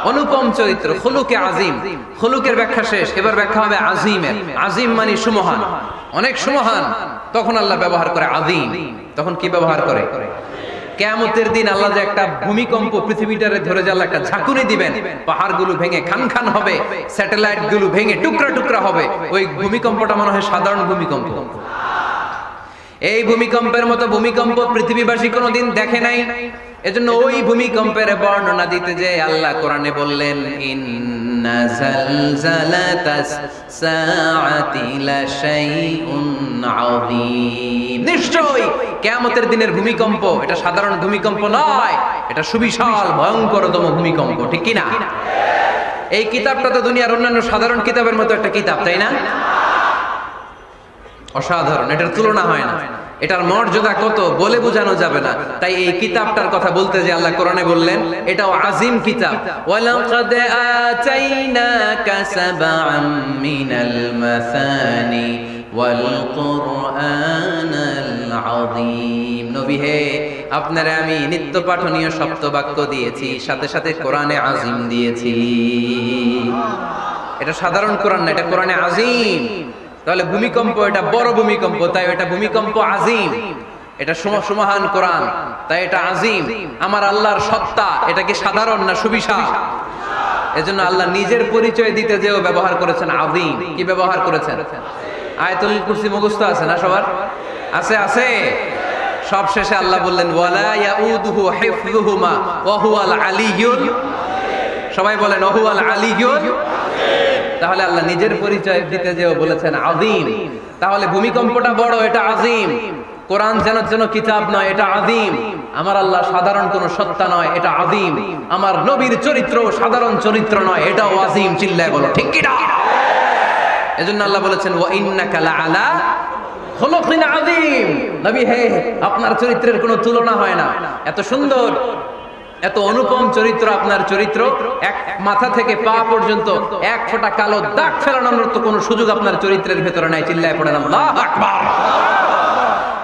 অনুপম চরিত্র, খুলুকে আজিম। খুলুকের ব্যাখ্যা শেষ, এবার ব্যাখ্যা হবে আজিমের। আজিম মানে সুমহান, অনেক সুমহান। তখন আল্লাহ ব্যবহার করে আযীম। তখন কি ব্যবহার করে? কিয়ামতের দিন আল্লাহ যে একটা ভূমিকম্প পৃথিবীটারে ধরে যে আল্লাহ একটা ঝাঁকুনি দিবেন, পাহাড়গুলো ভেঙে খান খান হবে, স্যাটেলাইট গুলো ভেঙে টুকরা টুকরা হবে। ওই ভূমিকম্পটা মনে হয় সাধারণ ভূমিকম্প। এই ভূমিকম্পের মতো ভূমিকম্প পৃথিবীবাসী কোনোদিন দেখে নাই। এজন্য ওই ভূমিকম্পের বর্ণনা দিতে যে আল্লাহ কোরআনে বললেন, ইন্না জালজালাতাস সাআতি লাশাইউন আযীম। নিশ্চয়ই কিয়ামতের দিনের ভূমিকম্প এটা সাধারণ ভূমিকম্প নয়, এটা সুবিশাল ভয়ঙ্করতম ভূমিকম্প। ঠিক কি না? এই কিতাবটা তো দুনিয়ার অন্যান্য সাধারণ কিতাবের মতো একটা কিতাব, তাই না? অসাধারণ, এটার তুলনা হয় না। এটার মর্যাদা কত বলে বোঝানো যাবে না। তাই এই কিতাবটার কথা বলতে যে আল্লাহ কোরআনে বললেন এটাও আযীম কিতাব। ওয়ালাকাদ আতাইনাকা সাবআম মিনাল মাসানি ওয়াল কুরআনাল আযীম। নবী হে, আপনারে আমি নিত্য পাঠনীয় সপ্তবাক্য দিয়েছি, সাথে সাথে কোরআনে আযীম দিয়েছি। এটা সাধারণ কোরআন না, এটা কোরআনে আযীম। তাহলে ভূমিকম্প এটা বড় ভূমিকম্প, তাই এটা ভূমিকম্প আযীম। এটা সুমহান কোরআন, তাই এটা আযীম। আমার আল্লাহর সত্তা এটা কি সাধারণ না সুবিশাল? এজন্য আল্লাহ নিজের পরিচয় দিতে যেও ব্যবহার করেছেন আযীম। কি ব্যবহার করেছেন? আয়াতুল কুরসি মুখস্থ আছে না সবার? আছে আছে। সব শেষে আল্লাহ বললেন ওয়ালা ইয়াউদুহু হিফযুহুমা ওয়া হুয়াল আলিয়্যুল। সবাই বলেন ওয়া হুয়াল আলিয়্যুল। তাহলে আল্লাহ নিজের পরিচয় দিতে যেও বলেছেন আযীম। তাহলে ভূমিকম্পটা বড়, এটা আযীম। কোরআন যেন কিতাব নয়, এটা আযীম। আমার আল্লাহ সাধারণ কোন সত্তা নয়, এটা আযীম। আমার নবীর চরিত্র সাধারণ চরিত্র নয়, এটাও আযীম। চিল্লায় বলো ঠিক কি না? এজন্য আল্লাহ বলেছেন ওয়া ইন্নাকা লাআলা খুলুকিন আযীম। নবী হে, আপনার চরিত্রের কোনো তুলনা হয় না। এত সুন্দর, এত অনুপম চরিত্র আপনার চরিত্র। এক মাথা থেকে পা পর্যন্ত এক ফোঁটা কালো দাগ ফেলানোর তো কোনো সুযোগ আপনার চরিত্রের ভেতরে নাই। চিল্লায় পড়েন আল্লাহু আকবার।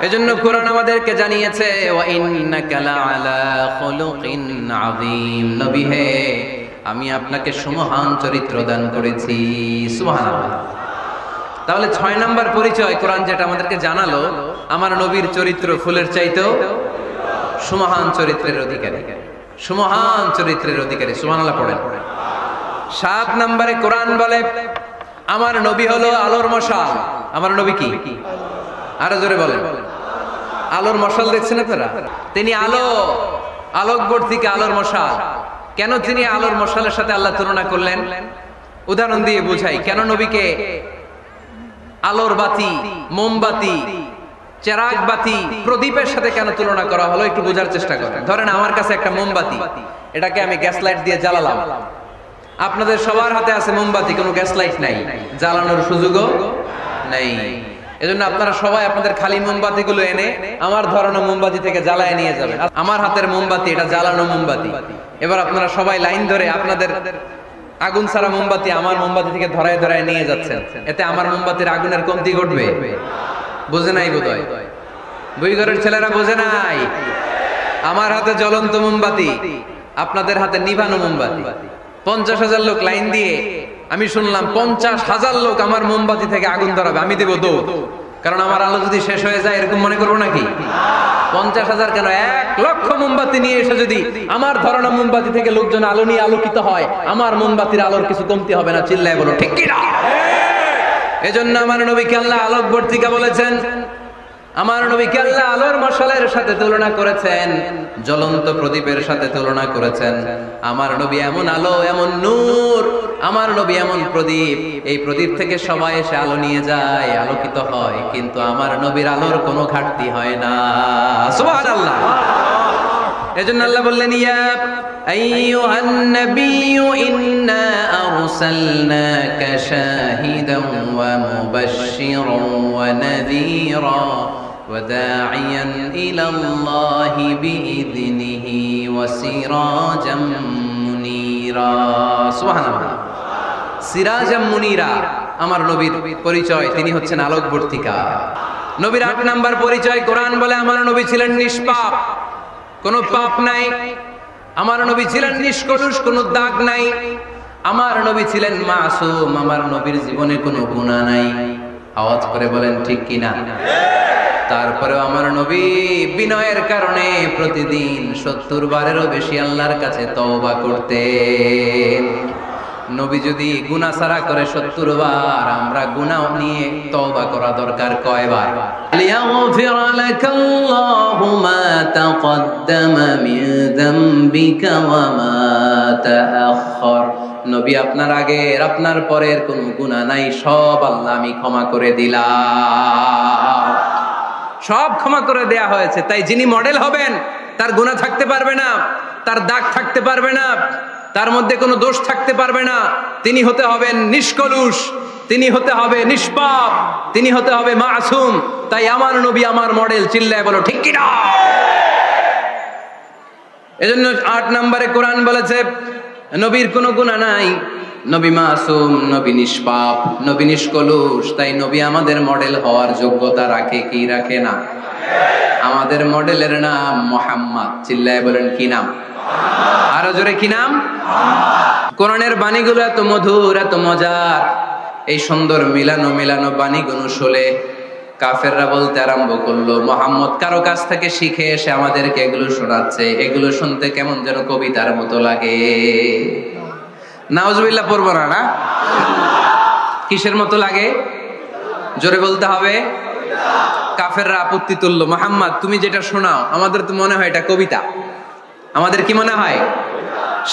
এজন্য কোরআন আমাদেরকে জানিয়েছে ওয়া ইন্নাকা লাআলা খুলুকিন আযীম। নবী হে, আমি আপনাকে সুমহান চরিত্র দান করেছি। সুবহানাল্লাহ। তাহলে 6 নাম্বার পরিচয় কোরআন যেটা আমাদেরকে জানালো, আমার নবীর চরিত্র ফুলের চাইতেও সুমহান চরিত্রের অধিকারী। সুমহান চরিত্রের অধিকারী। সুবহানাল্লাহ পড়েন। 7 নম্বরে কোরআন বলে আমার নবী হলো আলোর মশাল। আমার নবী কি? আরো জোরে বলেন। আলোর মশাল দেখছেন আপনারা? তিনি আলো, আলোকবর্তিকা আলোর মশাল। কেন তিনি আলোর মশালের সাথে আল্লাহ তুলনা করলেন? উদাহরণ দিয়ে বুঝাই। কেন নবীকে আলোর বাতি, মোমবাতি, চেরাগ বাতি, প্রদীপের সাথে কেন তুলনা করা হলো একটু বোঝার চেষ্টা করেন। ধরেন আমার কাছে একটা মোমবাতি, এটাকে আমি গ্যাস লাইট দিয়ে জ্বালালাম। আপনাদের সবার হাতে আছে মোমবাতি, কোনো গ্যাস লাইট নাই, জ্বালানোর সুযোগও নাই। এজন্য আপনারা সবাই আপনাদের খালি মোমবাতি গুলো এনে আমার ধরানো মোমবাতি থেকে জ্বালায় নিয়ে যাবেন। আমার হাতের মোমবাতি এটা জ্বালানো মোমবাতি। এবার আপনারা সবাই লাইন ধরে আপনাদের আগুন ছাড়া মোমবাতি আমার মোমবাতি থেকে ধরায় ধরায় নিয়ে যাচ্ছেন। এতে আমার মোমবাতির আগুনের কমতি ঘটবে? বোঝে নাই বোধহয়, বুইঘরের ছেলেরা বোঝে নাই। আমার হাতে জ্বলন্ত মোমবাতি, আপনাদের হাতে নিভানো মোমবাতি। 50,000 লোক লাইন দিয়ে, আমি শুনলাম 50,000 লোক আমার মোমবাতি থেকে আগুন ধরাবে, আমি দেব দৌড়। কারণ আমার আলো যদি শেষ হয়ে যায় এরকম মনে করবো নাকি? 50,000 কেন, 1,00,000 মোমবাতি নিয়ে এসে যদি আমার ধরানো মোমবাতি থেকে লোকজন আলো নিয়ে আলোকিত হয়, আমার মোমবাতির আলোর কিছু কমতি হবে না। চিল্লায় বলো ঠিক কি না? এজন্য আমার নবীকে আল্লাহ আলোকবর্তিকা বলেছেন। আমার নবীকে আল্লাহ আলোর মশালের সাথে তুলনা করেছেন, জ্বলন্ত প্রদীপের সাথে তুলনা করেছেন। আমার নবী এমন আলো, এমন নূর, আমার নবী এমন প্রদীপ, এই প্রদীপ থেকে সবাই এসে আলো নিয়ে যায়, আলোকিত হয়, কিন্তু আমার নবীর আলোর কোনো ঘাটতি হয় না। সুবহানাল্লাহ। এজন্য আল্লাহ বললেন ইয়া আইয়ুহান নাবিয়্যু ইন্না আরসালনাকা শাহিদান ওয়া মুবাশশিরান ওয়া নাযীরা ওয়া দা'iয়ান ইলাল্লাহি বিইذনিহি ওয়া সিরাজাম মুনীরা। সুবহানাল্লাহ। সিরাজাম মুনীরা, আমার নবীর পরিচয়, তিনি হচ্ছেন আলোকবর্তিকা। নবীর 8 নাম্বার পরিচয়, কোরআন বলে আমার নবী ছিলেন নিষ্পাপ, কোনো পাপ নাই। আমার নবী ছিলেন নিষ্কলুষ, কোনো দাগ নাই। আমার নবী ছিলেন মাসুম, আমার নবীর জীবনে কোনো গুনাহ নাই। আওয়াজ করে বলেন ঠিক কিনা? তারপরেও আমার নবী বিনয়ের কারণে প্রতিদিন 70 বারেরও বেশি আল্লাহর কাছে তওবা করতেন। নবী যদি গুনাহ ছাড়া করে 70 বার, আমরা গুনাহ নিয়ে তওবা করা দরকার কয়বার? লিয়াগফির লাকাল্লাহু মা তাকদ্দামা মিন যামবিকা ওয়া মা তাআখার। নবী আপনার আগের আপনার পরের কোনো গুনাহ নাই, সব আল্লাহ আমি ক্ষমা করে দিলাম। সব ক্ষমা করে দেয়া হয়েছে। তাই যিনি মডেল হবেন তার গুনাহ থাকতে পারবে না, তার দাগ থাকতে পারবে না, তার মধ্যে কোনো দোষ থাকতে পারবে না। তিনি হতে হবেন নিষ্কলুষ, তিনি হতে হবে নিষ্পাপ, তিনি হতে হবে মাসুম। তাই আমার নবী আমার মডেল। চিল্লায় বলো ঠিক কি না? এজন্য 8 নম্বরে কোরআন বলেছে নবীর কোনো গুনাহ নাই, নবী মাসুম, নবী নিষ্পাপ, নবী নিষ্কলুষ। তাই নবী আমাদের মডেল হওয়ার যোগ্যতা রাখে কি রাখে না? আমাদের মডেলের নাম মুহাম্মদ। চিল্লায় বলেন কি নাম? আরো জোরে কি নাম? কোরআনের বাণীগুলো এত মধুর, এত মজার। এই সুন্দর মিলানো মিলানো বাণীগুলো শুনে কাফেররা বলতে আরম্ভ করলো, মুহাম্মদ কারো কাছ থেকে শিখে এসে আমাদেরকে এগুলো শোনাচ্ছে, এগুলো শুনতে কেমন যেন কবিতার মতো লাগে। নাউজুবিল্লাহ পড়বো না? না, কিসের মতো লাগে? জোরে বলতে হবে। কাফেররা আপত্তি তুললো, মুহাম্মদ তুমি যেটা শোনাও আমাদের তো মনে হয় এটা কবিতা। আমাদের কি মনে হয়?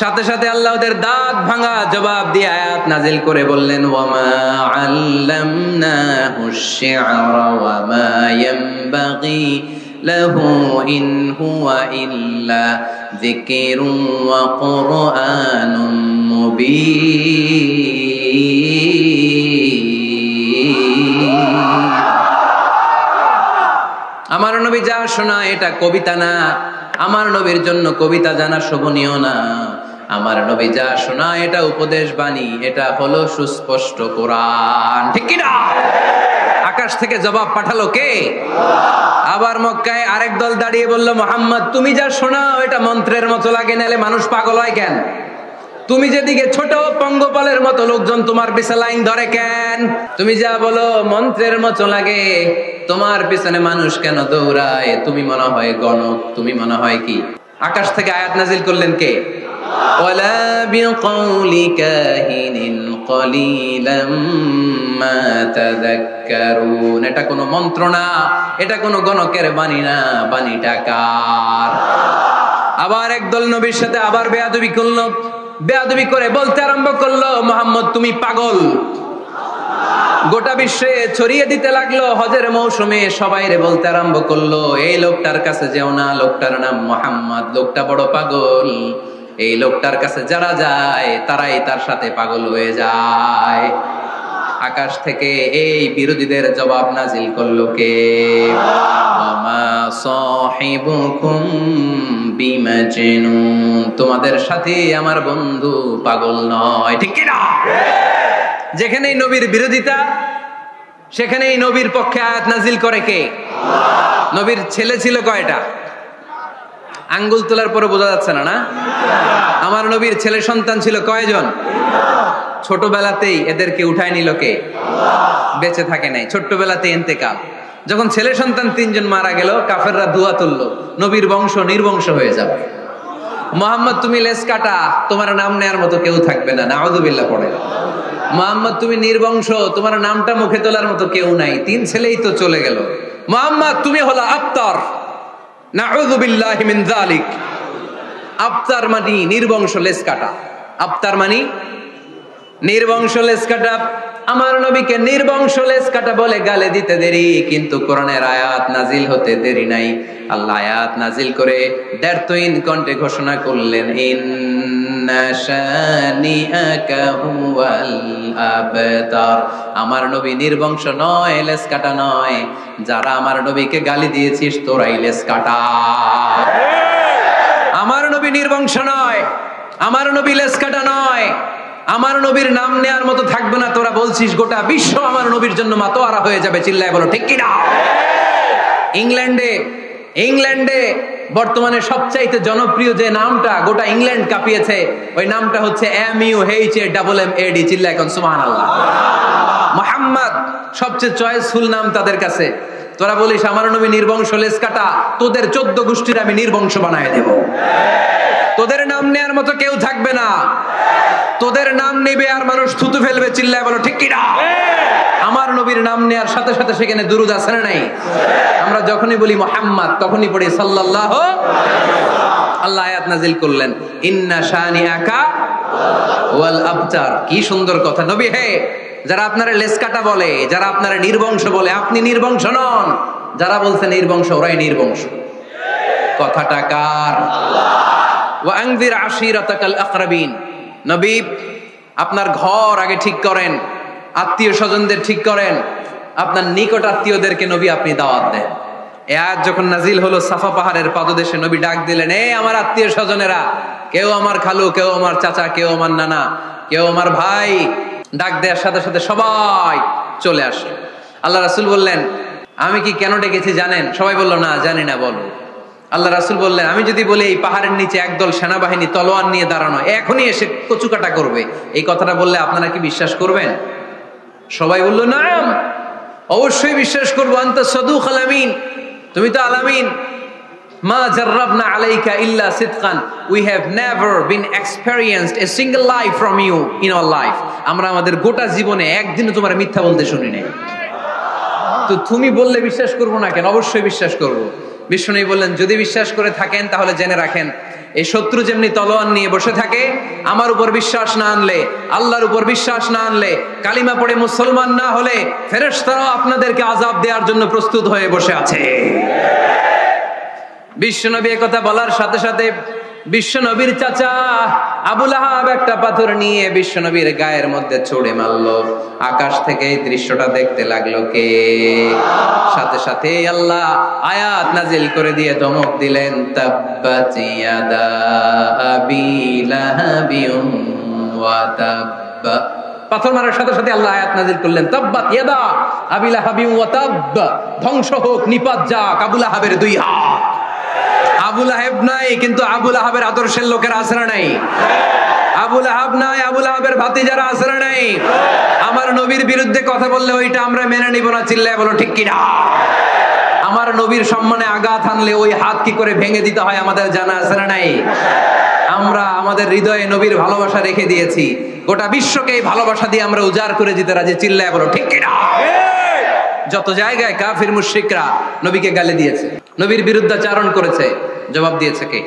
সাথে সাথে আল্লাহ ওদের দাঁত ভাঙা জবাব দিয়ে আয়াত নাজিল করে বললেন, ওয়ামা আল্লামনাহু আশ-শি'রা ওয়ামা ইয়ানবাগি লাহু ইন হুয়া ইল্লা যিকরুন ওয়া কুরআনুন মুবিন। আমার নবী যা শোনায় এটা কবিতা না, আমার নবীর জন্য কবিতা জানা শোভনীয় না। আমার নবী যা শোনায় এটা উপদেশ বাণী, এটা হলো সুস্পষ্ট কোরআন। ঠিক কি না? আকাশ থেকে জবাব পাঠালো কে? আবার মক্কায় আরেক দল দাঁড়িয়ে বলল, মুহাম্মদ তুমি যা শোনাও এটা মন্ত্রের মতো লাগে, নালে মানুষ পাগল হয় কেন? তুমি যেদিকে ছোট পঙ্গপালের মতো লোকজন তোমার পিছে লাইন ধরে কেন? তুমি যা বলো মন্ত্রের মতো লাগে, তোমার পিছনে মানুষ কেন দৌড়ায়? তুমি মনে হয় গণক, তুমি মনে হয় কি? আকাশ থেকে আয়াত নাজিল করলেন কে? ওয়ালা বিকাউলি কাহিনিন কলিলাম মা তাযাক্কারুন। এটা কোনো মন্ত্র না, এটা কোনো গণকের বাণী না, বাণীটা কার? আবার একদল নবীর সাথে আবার বেয়াদবি করলো, বেয়াদবি করে বলতে আরম্ভ করলো, মুহাম্মদ তুমি পাগল। গোটা বিশ্বে ছড়িয়ে দিতে লাগলো। হজের মৌসুমে সবাইরে বলতে আরম্ভ করলো, এই লোকটার কাছে যেও না, লোকটার নাম মুহাম্মদ, লোকটা বড় পাগল। এই লোকটার কাছে যারা যায় তারাই তার সাথে পাগল হয়ে যায়। আকাশ থেকে এই বিরোধীদের জবাব নাজিল করলো কে? ওমা সাহিবুকুম বিমাজনুন। তোমাদের সাথে আমার বন্ধু পাগল নয়। ঠিক কি না? যেখানেই নবীর বিরোধিতা সেখানেই নবীর পক্ষে আয়াত নাজিল করে কে? নবীর ছেলে ছিল কয়টা? আঙ্গুল তোলার পরে বোঝা যাচ্ছে না? না, আমার নবীর ছেলে সন্তান ছিল কয়জন? ছোটবেলাতেই এদেরকে উঠায় নিল কে? বেঁচে থাকে নাই, ছোট্টবেলাতে ইন্তেকাল। যখন ছেলে সন্তান 3 জন মারা গেল, কাফেররা দুয়া তুললো, নবীর বংশ নির্বংশ হয়ে যাবে। মুহাম্মদ তুমি লেস কাটা, তোমার নাম নেয়ার মতো কেউ থাকবে না। নাউযুবিল্লাহ পড়ে। মুহাম্মদ তুমি নির্বংশ, তোমার নামটা মুখে তোলার মতো কেউ নাই। 3 ছেলেই তো চলে গেল। মুহাম্মদ তুমি হলো আবতার। নাউযুবিল্লাহি মিন যালিক। আবতার মানে নির্বংশ, লেস কাটা। আবতার মানে নির্বংশ, লেস কাটা। আমার নবীকে নির্বংশ লেস কাটা বলে গালে দিতে দেরি, কিন্তু কোরআনের আয়াত নাজিল হতে দেরি নাই। আল্লাহ আয়াত নাজিল করে দ্ব্যর্থহীন কণ্ঠে ঘোষণা করলেন, ইন্না শানিআকা হুয়াল আবতার। আমার নবী নির্বংশ নয়, লেস কাটা নয়। যারা আমার নবীকে গালি দিয়েছিস তোরাই লেস কাটা। আমার নবী নির্বংশ নয়, আমার নবী লেস কাটা নয়। আমার নবীর নাম নেয়ার মতো থাকবে না, তোরা বলছিস গোটা বিশ্ব আমার নবীর জন্য মাতোয়ারা হয়ে যাবে, চিল্লায় বলো ঠিক কিনা? ইংল্যান্ডে বর্তমানে সবচাইতে জনপ্রিয় যে নামটা গোটা ইংল্যান্ড কাঁপিয়েছে, ওই নামটা হচ্ছে MUHAMMAD। চিল্লায় এখন সুবহানাল্লাহ। মুহাম্মদ সবচেয়ে চয়েসফুল নাম তাদের কাছে। তোরা বলিস আমার নবী নির্বংশ, লেজ কাটা, তোদের 14 গোষ্ঠীর আমি নির্বংশ বানায় দেব। তোদের নাম নেয়ার মতো কেউ থাকবে না, তোদের নাম নেবে আর মানুষ থুতু ফেলবে, চিল্লায় বলো ঠিক কিনা? আমার নবীর নাম নেয়ার সাথে সাথে সেখানে দুরূদ আছে না নাই? আমরা যখনই বলি মুহাম্মদ তখনই পড়ি সাল্লাল্লাহু। আল্লাহ আয়াত নাজিল করলেন, ইন্না শানিআকা ওয়াল আবতার। কি সুন্দর কথা। নবী হে, যারা আপনারা লেজ কাটা বলে, যারা আপনারা নির্বংশ বলে, আপনি নির্বংশ নন। যারা বলছে নির্বংশ, ওরাই নির্বংশ। কথাটা কার? ওয়া আনজির আশিরাতাকাল আকরাবিন। নবী, আপনার ঘর আগে ঠিক করেন, আত্মীয় স্বজনদের ঠিক করেন, আপনার নিকট আত্মীয়দেরকে নবী আপনি দাওয়াত দেন। এই আয়াত যখন নাজিল হলো, সাফা পাহাড়ের পাদদেশে নবী ডাক দিলেন, এ আমার আত্মীয় স্বজনেরা, কেউ আমার খালু, কেউ আমার চাচা, কেউ আমার নানা, কেউ আমার ভাই। ডাক দেওয়ার সাথে সাথে সবাই চলে আসে। আল্লাহ রাসূল বললেন, আমি কি কেন ডেকেছি জানেন? সবাই বলল, না জানি না, বলো। আল্লাহ রাসূল বললেন, আমি যদি বলি এই পাহাড়ের নিচে একদল সেনাবাহিনী তলোয়ার নিয়ে দাঁড়ানো, এখনই এসে কচুকাটা করবে, এই কথাটা বললে আপনারা কি বিশ্বাস করবেন? সবাই বলল, নাম, অবশ্যই বিশ্বাস করবো। আনতা সাদুকুল আমিন, তুমি তো আলামিন। মা জাররাবনা আলাইকা ইল্লা সিদকান, we have never been experienced a single life from you in our life. আমরা আমাদের গোটা জীবনে একদিনও তোমার মিথ্যা বলতে শুনি নাই। তো তুমি বললে বিশ্বাস করবো না কেন? অবশ্যই বিশ্বাস করবো। বিষ্ণু বললেন, যদি বিশ্বাস করে থাকেন তাহলে জেনে রাখেন, এই শত্রু যেমনি তলোয়ার নিয়ে বসে থাকে, আমার উপর বিশ্বাস না আনলে, আল্লাহর উপর বিশ্বাস না আনলে, কালিমা পড়ে মুসলমান না হলে, ফেরেশতারাও আপনাদেরকে আযাব দেওয়ার জন্য প্রস্তুত হয়ে বসে আছে। বিশ্বনবী একথা বলার সাথে সাথে বিশ্বনবীর চাচা আবু লাহাব একটা পাথর নিয়ে বিশ্বনবীর গায়ের মধ্যে ছুঁড়ে মারলো। আকাশ থেকে এই দৃশ্যটা দেখতে লাগলো কে? সাথে সাথে আল্লাহ আয়াত নাজিল করে দিয়ে ধমক দিলেন, তাব্বাত ইয়াদা আবি লাহাবিন ওয়া তাব্বা। পাথর মারার সাথে সাথে আল্লাহ আয়াত নাজিল করলেন, তাব্বাত ইয়াদা আবি লাহাবিন ওয়া তাব্বা। ধ্বংস হোক, নিপাত যাক আবু লাহাবের দুই হাত। আবু লাহাব নাই, কিন্তু আবু লাহাবের আদর্শের লোকেরা আছে না নাই? আবু লাহাব নাই, আবু লাহাবের ভাতিজারা আছে না নাই? আমার নবীর বিরুদ্ধে কথা বললে ওইটা আমরা মেনে নিব না, চিল্লায় বলো ঠিক কিনা? আমার নবীর সম্মানে আঘাত আনলে ওই হাত কি করে ভেঙে দিতে হয় আমাদের জানা আছে না নাই? আমরা আমাদের হৃদয়ে নবীর ভালোবাসা রেখে দিয়েছি, গোটা বিশ্বকে এই ভালোবাসা দিয়ে আমরা উজাড় করে দিতে রাজি, চিল্লায় বলো ঠিক কিনা? যত জায়গায় কাফির মুশরিকরা নবীকে গালি দিয়েছে, নবীর বিরুদ্ধাচারণ করেছে, জবাব দিয়েছে কে?